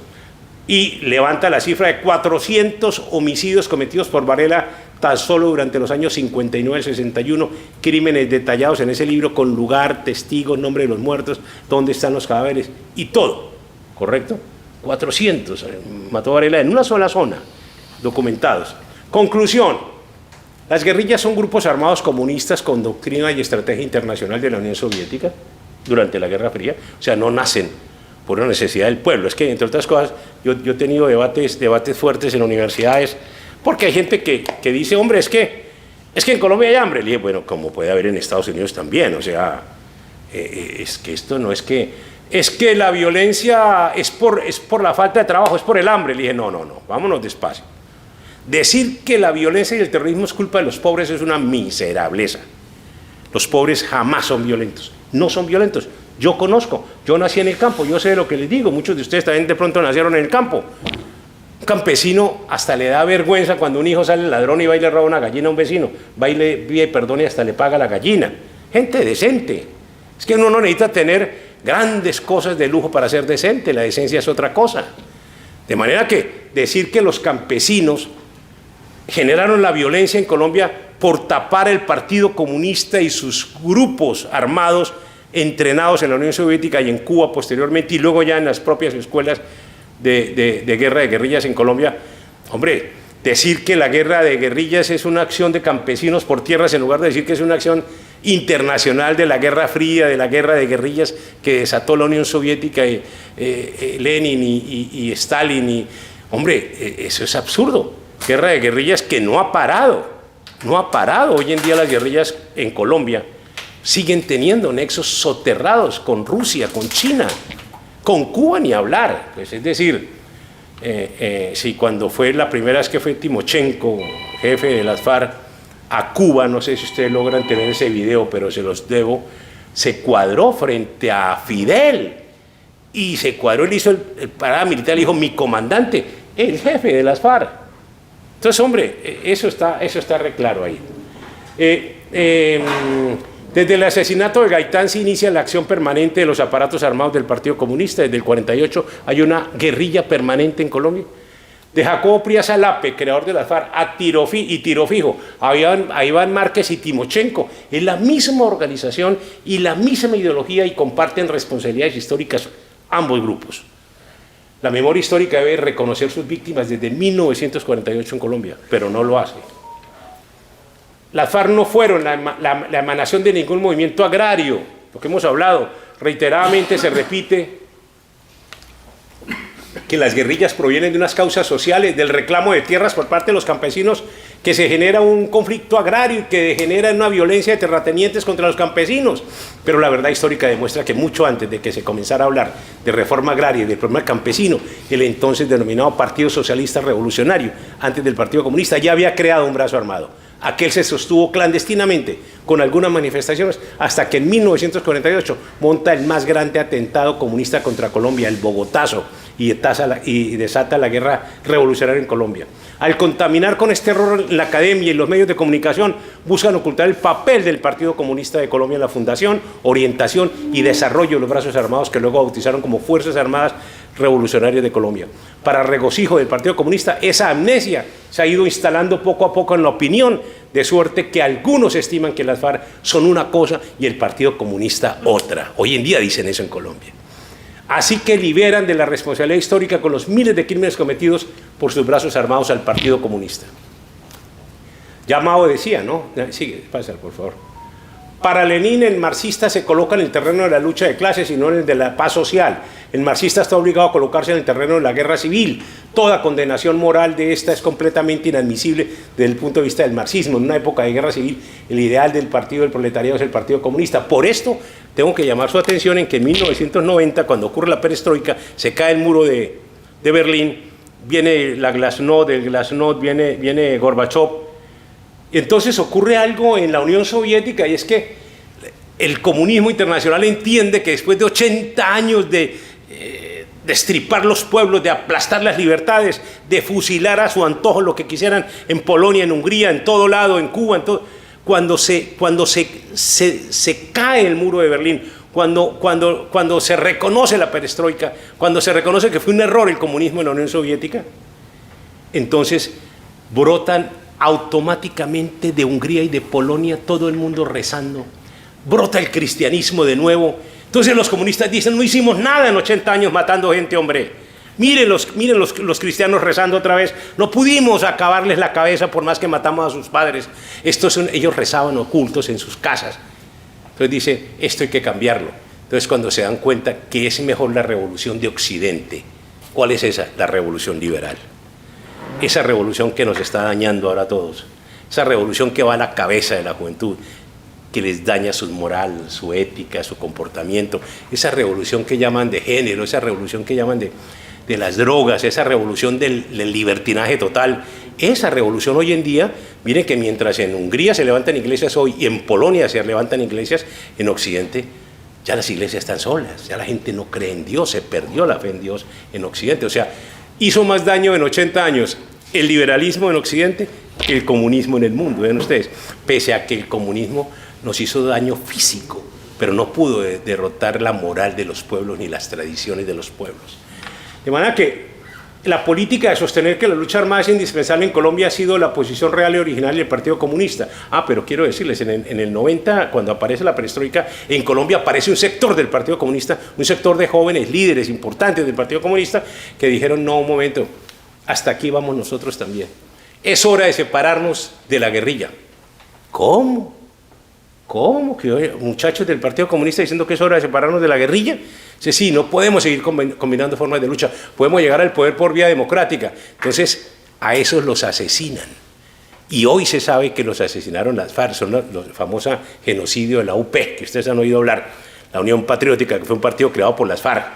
y levanta la cifra de 400 homicidios cometidos por Varela tan solo durante los años 59 al 61, crímenes detallados en ese libro con lugar, testigos, nombre de los muertos, dónde están los cadáveres y todo, ¿correcto? 400 mató Varela en una sola zona, documentados. Conclusión: las guerrillas son grupos armados comunistas con doctrina y estrategia internacional de la Unión Soviética durante la Guerra Fría, o sea, no nacen por una necesidad del pueblo. Es que, entre otras cosas, yo he tenido debates fuertes en universidades, porque hay gente que dice, hombre, es que en Colombia hay hambre. Le dije, bueno, como puede haber en Estados Unidos también, o sea, es que esto no es que la violencia es por la falta de trabajo, es por el hambre. Le dije, no, vámonos despacio. Decir que la violencia y el terrorismo es culpa de los pobres es una miserableza. Los pobres jamás son violentos, no son violentos. Yo conozco, yo nací en el campo, yo sé de lo que les digo, muchos de ustedes también de pronto nacieron en el campo. Un campesino hasta le da vergüenza cuando un hijo sale ladrón y va y le roba una gallina a un vecino, va y le pide perdón y hasta le paga la gallina. Gente decente. Es que uno no necesita tener grandes cosas de lujo para ser decente, la decencia es otra cosa. De manera que decir que los campesinos generaron la violencia en Colombia por tapar el Partido Comunista y sus grupos armados entrenados en la Unión Soviética y en Cuba posteriormente, y luego ya en las propias escuelas de guerra de guerrillas en Colombia. Hombre, decir que la guerra de guerrillas es una acción de campesinos por tierras en lugar de decir que es una acción internacional de la Guerra Fría, de la guerra de guerrillas que desató la Unión Soviética, Lenin y Stalin. Hombre, eso es absurdo. Guerra de guerrillas que no ha parado. Hoy en día las guerrillas en Colombia siguen teniendo nexos soterrados con Rusia, con China, con Cuba ni hablar. Pues es decir, si cuando fue la primera vez que fue Timochenko, jefe de las FARC, a Cuba, no sé si ustedes logran tener ese video, pero se los debo, se cuadró frente a Fidel, y se cuadró, él hizo el parada militar, le dijo, mi comandante, el jefe de las FARC. Entonces, hombre, eso está re claro ahí. Desde el asesinato de Gaitán se inicia la acción permanente de los aparatos armados del Partido Comunista. Desde el 48 hay una guerrilla permanente en Colombia. De Jacobo Pries Lape, creador de las FARC, a tiro fijo, a Iván Márquez y Timochenko. Es la misma organización y la misma ideología, y comparten responsabilidades históricas ambos grupos. La memoria histórica debe reconocer sus víctimas desde 1948 en Colombia, pero no lo hace. Las FARC no fueron la emanación de ningún movimiento agrario, lo que hemos hablado. Reiteradamente se repite que las guerrillas provienen de unas causas sociales, del reclamo de tierras por parte de los campesinos que se genera un conflicto agrario y que genera una violencia de terratenientes contra los campesinos. Pero la verdad histórica demuestra que mucho antes de que se comenzara a hablar de reforma agraria y del problema campesino, el entonces denominado Partido Socialista Revolucionario, antes del Partido Comunista, ya había creado un brazo armado. Aquel se sostuvo clandestinamente con algunas manifestaciones hasta que en 1948 monta el más grande atentado comunista contra Colombia, el Bogotazo, y desata la guerra revolucionaria en Colombia. Al contaminar con este error la academia y los medios de comunicación, buscan ocultar el papel del Partido Comunista de Colombia en la fundación, orientación y desarrollo de los brazos armados que luego bautizaron como Fuerzas Armadas Revolucionarias de Colombia. Para regocijo del Partido Comunista, esa amnesia se ha ido instalando poco a poco en la opinión, de suerte que algunos estiman que las FARC son una cosa y el Partido Comunista otra. Hoy en día dicen eso en Colombia. Así que liberan de la responsabilidad histórica con los miles de crímenes cometidos por sus brazos armados al Partido Comunista. Ya Mao decía, ¿no? Sigue, pásale, por favor. Para Lenin, el marxista se coloca en el terreno de la lucha de clases y no en el de la paz social. El marxista está obligado a colocarse en el terreno de la guerra civil. Toda condenación moral de esta es completamente inadmisible desde el punto de vista del marxismo. En una época de guerra civil, el ideal del partido del proletariado es el Partido Comunista. Por esto, tengo que llamar su atención en que en 1990, cuando ocurre la perestroika, se cae el muro de Berlín, viene la Glasnost, del Glasnost viene Gorbachev. Entonces ocurre algo en la Unión Soviética y es que el comunismo internacional entiende que después de 80 años de destripar los pueblos, de aplastar las libertades, de fusilar a su antojo lo que quisieran en Polonia, en Hungría, en todo lado, en Cuba, en todo, cuando se cae el muro de Berlín, cuando se reconoce la perestroika, cuando se reconoce que fue un error el comunismo en la Unión Soviética, entonces brotan automáticamente de Hungría y de Polonia todo el mundo rezando, brota el cristianismo de nuevo. Entonces los comunistas dicen, no hicimos nada en 80 años matando gente, hombre. Miren los cristianos rezando otra vez, no pudimos acabarles la cabeza por más que matamos a sus padres. Ellos rezaban ocultos en sus casas. Entonces dice, esto hay que cambiarlo. Entonces cuando se dan cuenta que es mejor la revolución de Occidente, ¿cuál es esa? La revolución liberal. Esa revolución que nos está dañando ahora a todos, esa revolución que va a la cabeza de la juventud, que les daña su moral, su ética, su comportamiento, esa revolución que llaman de género, esa revolución que llaman de las drogas, esa revolución del libertinaje total, esa revolución hoy en día, miren que mientras en Hungría se levantan iglesias hoy y en Polonia se levantan iglesias, en Occidente ya las iglesias están solas, ya la gente no cree en Dios, se perdió la fe en Dios en Occidente, o sea, hizo más daño en 80 años el liberalismo en Occidente que el comunismo en el mundo, vean ustedes, pese a que el comunismo nos hizo daño físico, pero no pudo derrotar la moral de los pueblos ni las tradiciones de los pueblos. De manera que la política de sostener que la lucha armada es indispensable en Colombia ha sido la posición real y original del Partido Comunista. Pero quiero decirles, en el 90, cuando aparece la perestroika, en Colombia aparece un sector del Partido Comunista, un sector de jóvenes líderes importantes del Partido Comunista, que dijeron, no, un momento, hasta aquí vamos nosotros también. Es hora de separarnos de la guerrilla. ¿Cómo? ¿Cómo? Que muchachos del Partido Comunista diciendo que es hora de separarnos de la guerrilla. Sí, no podemos seguir combinando formas de lucha, podemos llegar al poder por vía democrática. Entonces, a esos los asesinan. Y hoy se sabe que los asesinaron las FARC, son los famosos genocidio de la UP, que ustedes han oído hablar, la Unión Patriótica, que fue un partido creado por las FARC,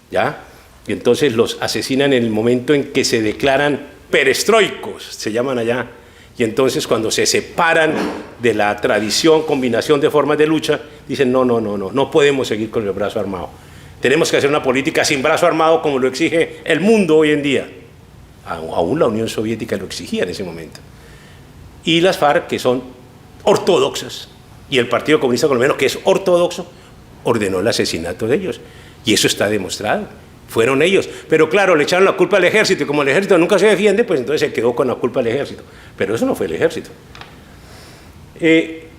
¿ya? Y entonces los asesinan en el momento en que se declaran perestroicos, se llaman allá. Y entonces cuando se separan de la tradición, combinación de formas de lucha, dicen no podemos seguir con el brazo armado. Tenemos que hacer una política sin brazo armado como lo exige el mundo hoy en día. Aún la Unión Soviética lo exigía en ese momento. Y las FARC, que son ortodoxas, y el Partido Comunista Colombiano, que es ortodoxo, ordenó el asesinato de ellos. Y eso está demostrado. Fueron ellos, pero claro, le echaron la culpa al ejército y como el ejército nunca se defiende, pues entonces se quedó con la culpa del ejército, pero eso no fue el ejército.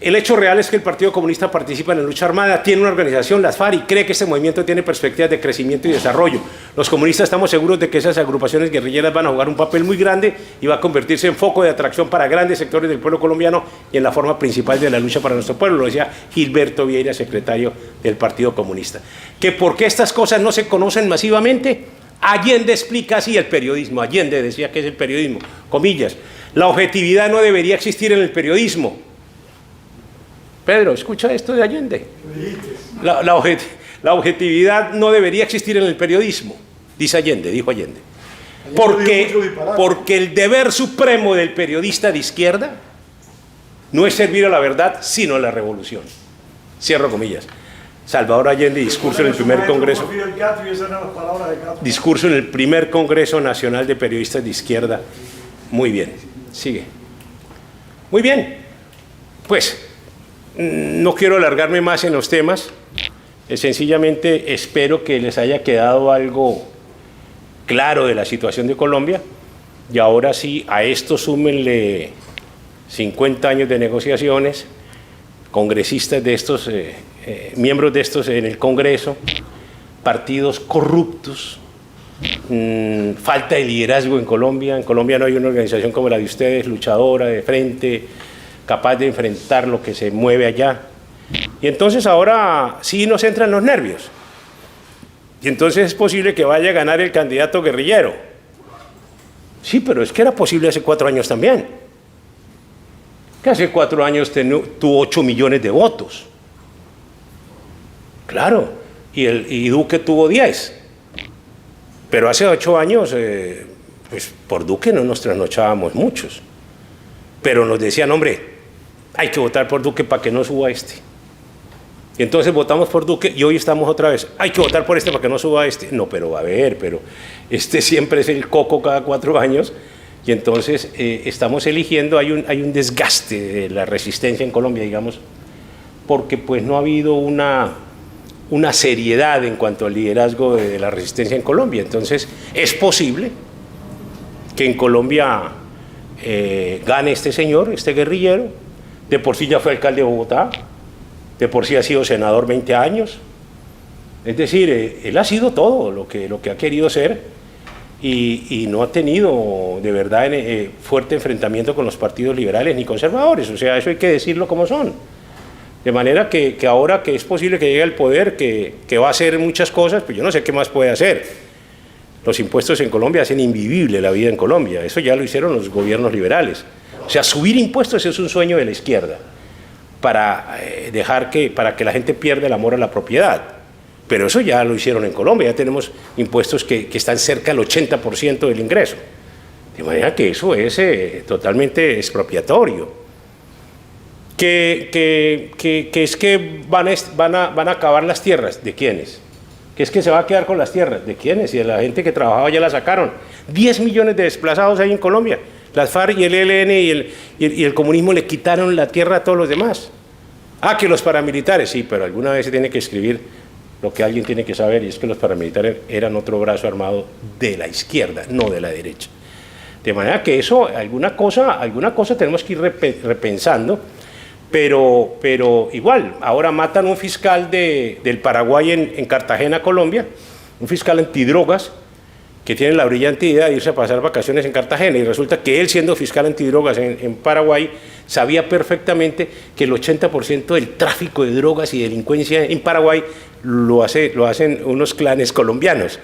El hecho real es que el Partido Comunista participa en la lucha armada, tiene una organización, las FARC, y cree que este movimiento tiene perspectivas de crecimiento y desarrollo. Los comunistas estamos seguros de que esas agrupaciones guerrilleras van a jugar un papel muy grande y va a convertirse en foco de atracción para grandes sectores del pueblo colombiano y en la forma principal de la lucha para nuestro pueblo, lo decía Gilberto Vieira, secretario del Partido Comunista. ¿Que por qué estas cosas no se conocen masivamente? Allende explica así el periodismo, Allende decía que es el periodismo, comillas, La objetividad no debería existir en el periodismo. Pedro, escucha esto de Allende. La objetividad no debería existir en el periodismo, dice Allende, dijo Allende. Porque el deber supremo del periodista de izquierda no es servir a la verdad, sino a la revolución. Cierro comillas. Salvador Allende, discurso en el primer congreso. Discurso en el primer Congreso Nacional de Periodistas de Izquierda. Muy bien, sigue. Muy bien. Pues, no quiero alargarme más en los temas. Sencillamente espero que les haya quedado algo claro de la situación de Colombia. Y ahora sí, a esto súmenle 50 años de negociaciones, congresistas de estos, miembros de estos en el Congreso, partidos corruptos, falta de liderazgo en Colombia. En Colombia no hay una organización como la de ustedes, luchadora, de frente, capaz de enfrentar lo que se mueve allá. Y entonces ahora sí nos entran los nervios. Y entonces es posible que vaya a ganar el candidato guerrillero. Sí, pero es que era posible hace 4 años también. Que hace 4 años tuvo 8 millones de votos. Claro, y Duque tuvo 10. Pero hace 8 años, pues por Duque no nos trasnochábamos muchos. Pero nos decían, hombre, hay que votar por Duque para que no suba este. Y entonces votamos por Duque y hoy estamos otra vez, hay que votar por este para que no suba este. No, pero a ver, pero este siempre es el coco cada 4 años. Y entonces estamos eligiendo, hay un desgaste de la resistencia en Colombia, digamos, porque pues no ha habido una seriedad en cuanto al liderazgo de la resistencia en Colombia. Entonces es posible que en Colombia gane este señor, este guerrillero. De por sí ya fue alcalde de Bogotá, de por sí ha sido senador 20 años. Es decir, él ha sido todo lo que ha querido ser. Y no ha tenido de verdad fuerte enfrentamiento con los partidos liberales ni conservadores, o sea, eso hay que decirlo como son. De manera que ahora que es posible que llegue al poder, que va a hacer muchas cosas, pues yo no sé qué más puede hacer. Los impuestos en Colombia hacen invivible la vida en Colombia, eso ya lo hicieron los gobiernos liberales. O sea, subir impuestos es un sueño de la izquierda, para que la gente pierda el amor a la propiedad. Pero eso ya lo hicieron en Colombia, ya tenemos impuestos que están cerca del 80% del ingreso. De manera que eso es totalmente expropiatorio. Que es que van a acabar las tierras, ¿de quiénes? Que es que se va a quedar con las tierras, ¿de quiénes? Y la gente que trabajaba ya la sacaron. 10 millones de desplazados hay en Colombia. Las FARC y el ELN y el comunismo le quitaron la tierra a todos los demás. Ah, que los paramilitares, sí, pero alguna vez se tiene que escribir lo que alguien tiene que saber, y es que los paramilitares eran otro brazo armado de la izquierda, no de la derecha. De manera que eso, alguna cosa tenemos que ir repensando, pero igual, ahora matan a un fiscal del Paraguay en Cartagena, Colombia, un fiscal antidrogas, que tiene la brillante idea de irse a pasar vacaciones en Cartagena, y resulta que él, siendo fiscal antidrogas en Paraguay, sabía perfectamente que el 80% del tráfico de drogas y delincuencia en Paraguay lo hacen unos clanes colombianos,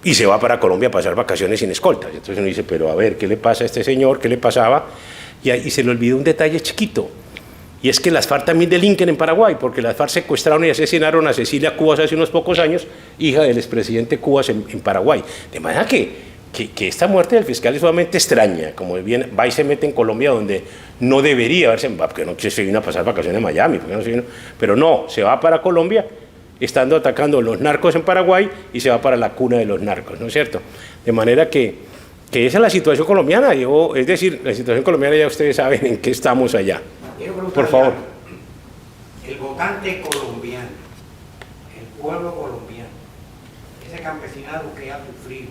y se va para Colombia a pasar vacaciones sin escoltas. Entonces uno dice, pero a ver, ¿qué le pasa a este señor? ¿Qué le pasaba? Y se le olvidó un detalle chiquito, y es que las FARC también delinquen en Paraguay, porque las FARC secuestraron y asesinaron a Cecilia Cubas hace unos pocos años, hija del expresidente Cubas en Paraguay. De manera que esta muerte del fiscal es sumamente extraña, como bien va y se mete en Colombia donde no debería haberse, porque no se vino a pasar vacaciones en Miami, porque no se vino, pero no, se va para Colombia, estando atacando a los narcos en Paraguay, y se va para la cuna de los narcos, ¿no es cierto? De manera que esa es la situación colombiana. Es decir, la situación colombiana ya ustedes saben en qué estamos allá. Por favor. El votante colombiano, el pueblo colombiano, ese campesinado que ha sufrido,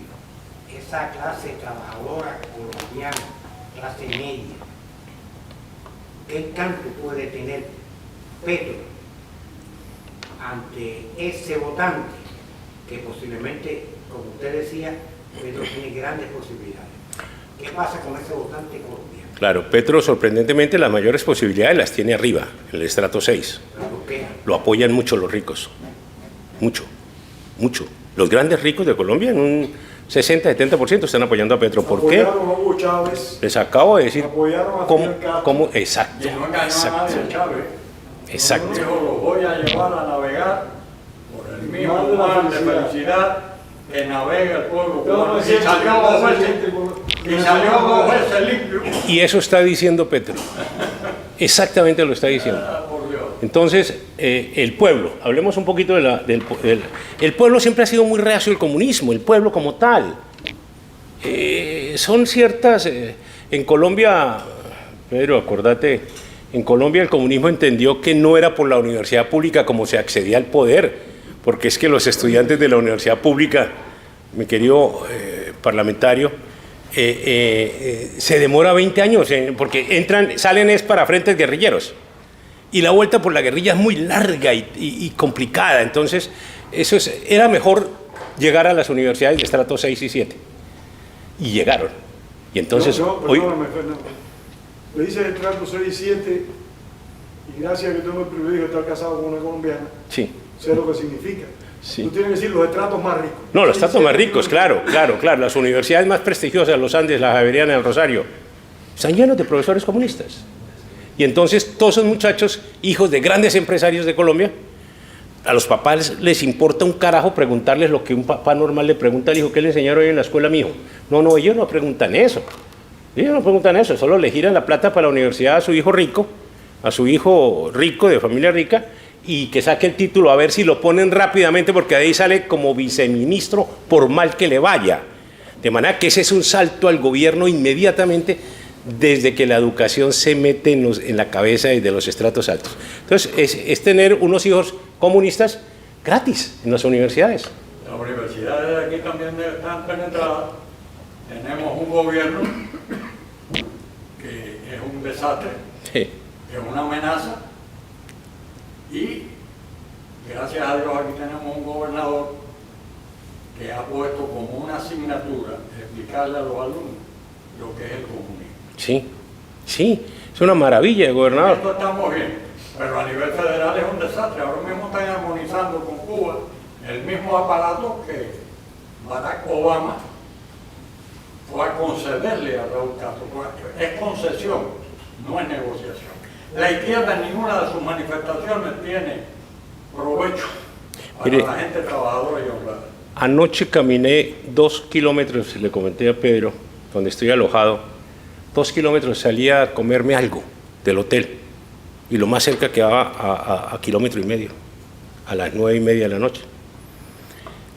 esa clase trabajadora colombiana, clase media, ¿qué tanto puede tener Petro ante ese votante que posiblemente, como usted decía, Petro tiene grandes posibilidades? ¿Qué pasa con ese votante colombiano? Claro, Petro, sorprendentemente, las mayores posibilidades las tiene arriba, en el estrato 6. Lo apoyan mucho los ricos, mucho. Los grandes ricos de Colombia, en un 60-70% están apoyando a Petro. ¿Por qué? Apoyaron a Hugo Chávez. Les acabo de decir Apoyaron a cómo, Fidel Castro. cómo, exacto, Y no engañó a exacto, nadie, Chávez. exacto. Dijo, los voy a llevar a navegar por el mismo mar de felicidad que navega el pueblo cubano. Y salió dos veces limpio. Y eso está diciendo Petro. Exactamente lo está diciendo. Entonces, el pueblo, hablemos un poquito el pueblo siempre ha sido muy reacio al comunismo, el pueblo como tal. Son ciertas, en Colombia, Pedro, acordate, en Colombia el comunismo entendió que no era por la universidad pública como se accedía al poder, porque es que los estudiantes de la universidad pública, mi querido parlamentario, se demora 20 años, porque salen es para frentes guerrilleros. Y la vuelta por la guerrilla es muy larga y complicada. Entonces, era mejor llegar a las universidades de estrato 6 y 7. Y llegaron. Y entonces, Perdóname, Fernando. Le dice el estrato 6 y 7, y gracias a que tengo el privilegio de estar casado con una colombiana, sí. sé lo que significa. Sí. Tú tienes que decir los estratos más ricos. No, los estratos más ricos, claro. Las universidades más prestigiosas, los Andes, la Javeriana, el Rosario, están llenos de profesores comunistas. Y entonces todos esos muchachos, hijos de grandes empresarios de Colombia, a los papás les importa un carajo preguntarles lo que un papá normal le pregunta al hijo: ¿qué le enseñaron hoy en la escuela, mijo? No, ellos no preguntan eso. Solo le giran la plata para la universidad a su hijo rico, de familia rica, y que saque el título a ver si lo ponen rápidamente, porque de ahí sale como viceministro por mal que le vaya. De manera que ese es un salto al gobierno inmediatamente, desde que la educación se mete en la cabeza de los estratos altos. Entonces, es tener unos hijos comunistas gratis en las universidades. Las universidades de aquí también están penetradas. Tenemos un gobierno que es un desastre, Sí. es una amenaza, y gracias a Dios aquí tenemos un gobernador que ha puesto como una asignatura explicarle a los alumnos lo que es el comunismo. Sí, es una maravilla, gobernador. Esto estamos bien, pero a nivel federal es un desastre. Ahora mismo están armonizando con Cuba el mismo aparato que Barack Obama fue a concederle a Raúl Castro. Es concesión, no es negociación. La izquierda en ninguna de sus manifestaciones tiene provecho para la gente trabajadora y honrada. Anoche caminé 2 kilómetros, le comenté a Pedro, donde estoy alojado. 2 kilómetros, salía a comerme algo del hotel, y lo más cerca quedaba a 1,5 kilómetros, a las 9:30 de la noche.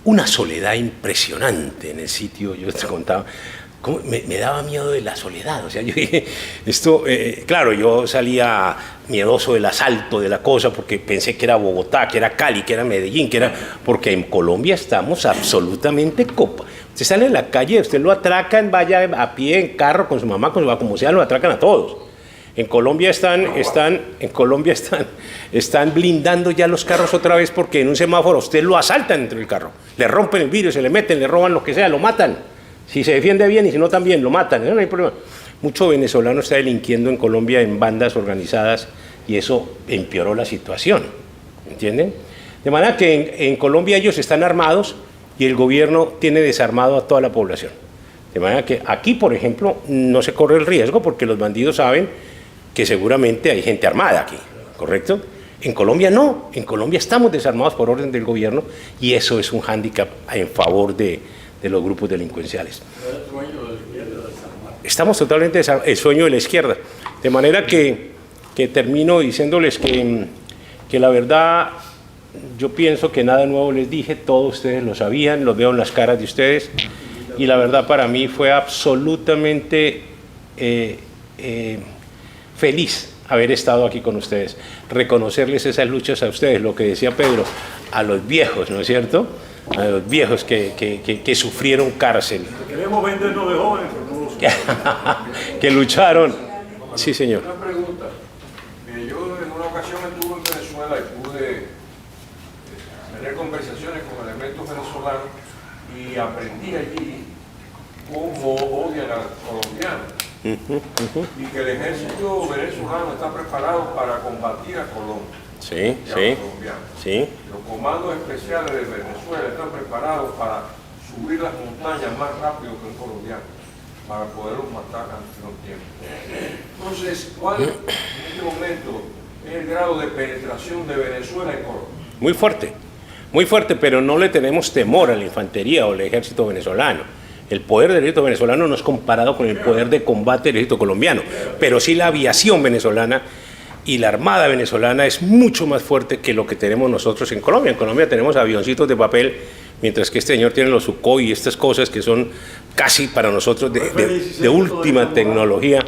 Una soledad impresionante en el sitio. Yo te contaba, me daba miedo de la soledad. O sea, yo dije, claro, yo salía miedoso del asalto, de la cosa, porque pensé que era Bogotá, que era Cali, que era Medellín, porque en Colombia estamos absolutamente copa. Usted sale en la calle, usted lo atracan, vaya a pie, en carro, con su mamá, con su como sea, lo atracan a todos. En Colombia están blindando ya los carros otra vez, porque en un semáforo usted lo asaltan dentro del carro, le rompen el vidrio, se le meten, le roban lo que sea, lo matan. Si se defiende bien y si no también, lo matan, no hay problema. Mucho venezolano está delinquiendo en Colombia en bandas organizadas, y eso empeoró la situación, ¿entienden? De manera que en Colombia ellos están armados y el gobierno tiene desarmado a toda la población. De manera que aquí, por ejemplo, no se corre el riesgo, porque los bandidos saben que seguramente hay gente armada aquí, ¿correcto? En Colombia no, en Colombia estamos desarmados por orden del gobierno, y eso es un hándicap en favor de los grupos delincuenciales. Estamos totalmente desarmados, el sueño de la izquierda. De manera que termino diciéndoles que la verdad, yo pienso que nada nuevo les dije, todos ustedes lo sabían, lo veo en las caras de ustedes, y la verdad para mí fue absolutamente feliz haber estado aquí con ustedes, reconocerles esas luchas a ustedes, lo que decía Pedro, a los viejos, ¿no es cierto? A los viejos que sufrieron cárcel. Queremos vendernos de jóvenes, pero no lo somos. Que lucharon. Sí, señor. Una pregunta. Yo en una ocasión estuve en Venezuela y pude tener conversaciones con elementos venezolanos, y aprendí allí cómo odian a los colombianos. Y que el ejército venezolano está preparado para combatir a Colombia. Sí. Los comandos especiales de Venezuela están preparados para subir las montañas más rápido que un colombiano para poderlos matar antes de los tiempos. Entonces, ¿cuál en este momento es el grado de penetración de Venezuela en Colombia? Muy fuerte, pero no le tenemos temor a la infantería o al ejército venezolano. El poder del ejército venezolano no es comparado con el poder de combate del ejército colombiano, pero sí la aviación venezolana y la armada venezolana es mucho más fuerte que lo que tenemos nosotros en Colombia. En Colombia tenemos avioncitos de papel, mientras que este señor tiene los Sukhoi y estas cosas que son casi para nosotros de última tecnología.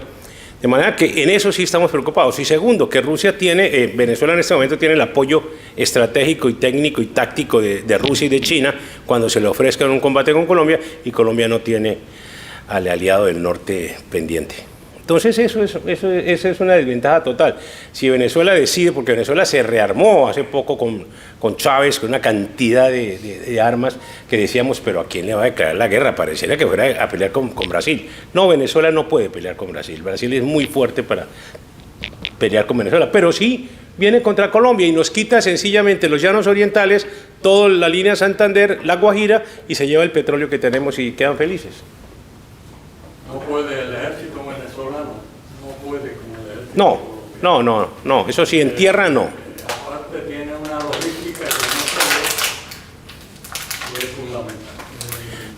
De manera que en eso sí estamos preocupados. Y segundo, que Rusia tiene, Venezuela en este momento tiene el apoyo estratégico y técnico y táctico de Rusia y de China cuando se le ofrezca un combate con Colombia, y Colombia no tiene al aliado del norte pendiente. Entonces esa es una desventaja total. Si Venezuela decide, porque Venezuela se rearmó hace poco con Chávez, con una cantidad de armas que decíamos, pero ¿a quién le va a declarar la guerra? Pareciera que fuera a pelear con Brasil. No, Venezuela no puede pelear con Brasil. Brasil es muy fuerte para pelear con Venezuela, pero sí viene contra Colombia y nos quita sencillamente los llanos orientales, toda la línea Santander, La Guajira, y se lleva el petróleo que tenemos y quedan felices. No puede el ejército venezolano, no puede como el ejército. No, eso sí, en tierra no. Aparte tiene una logística que no se ve, y es fundamental.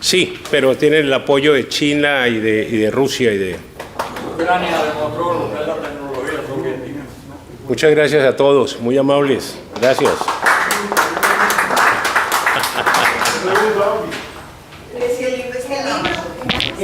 Sí, pero tiene el apoyo de China y de Rusia y de... Ucrania demostró lo que es la tecnología soviética. Muchas gracias a todos, muy amables. Gracias.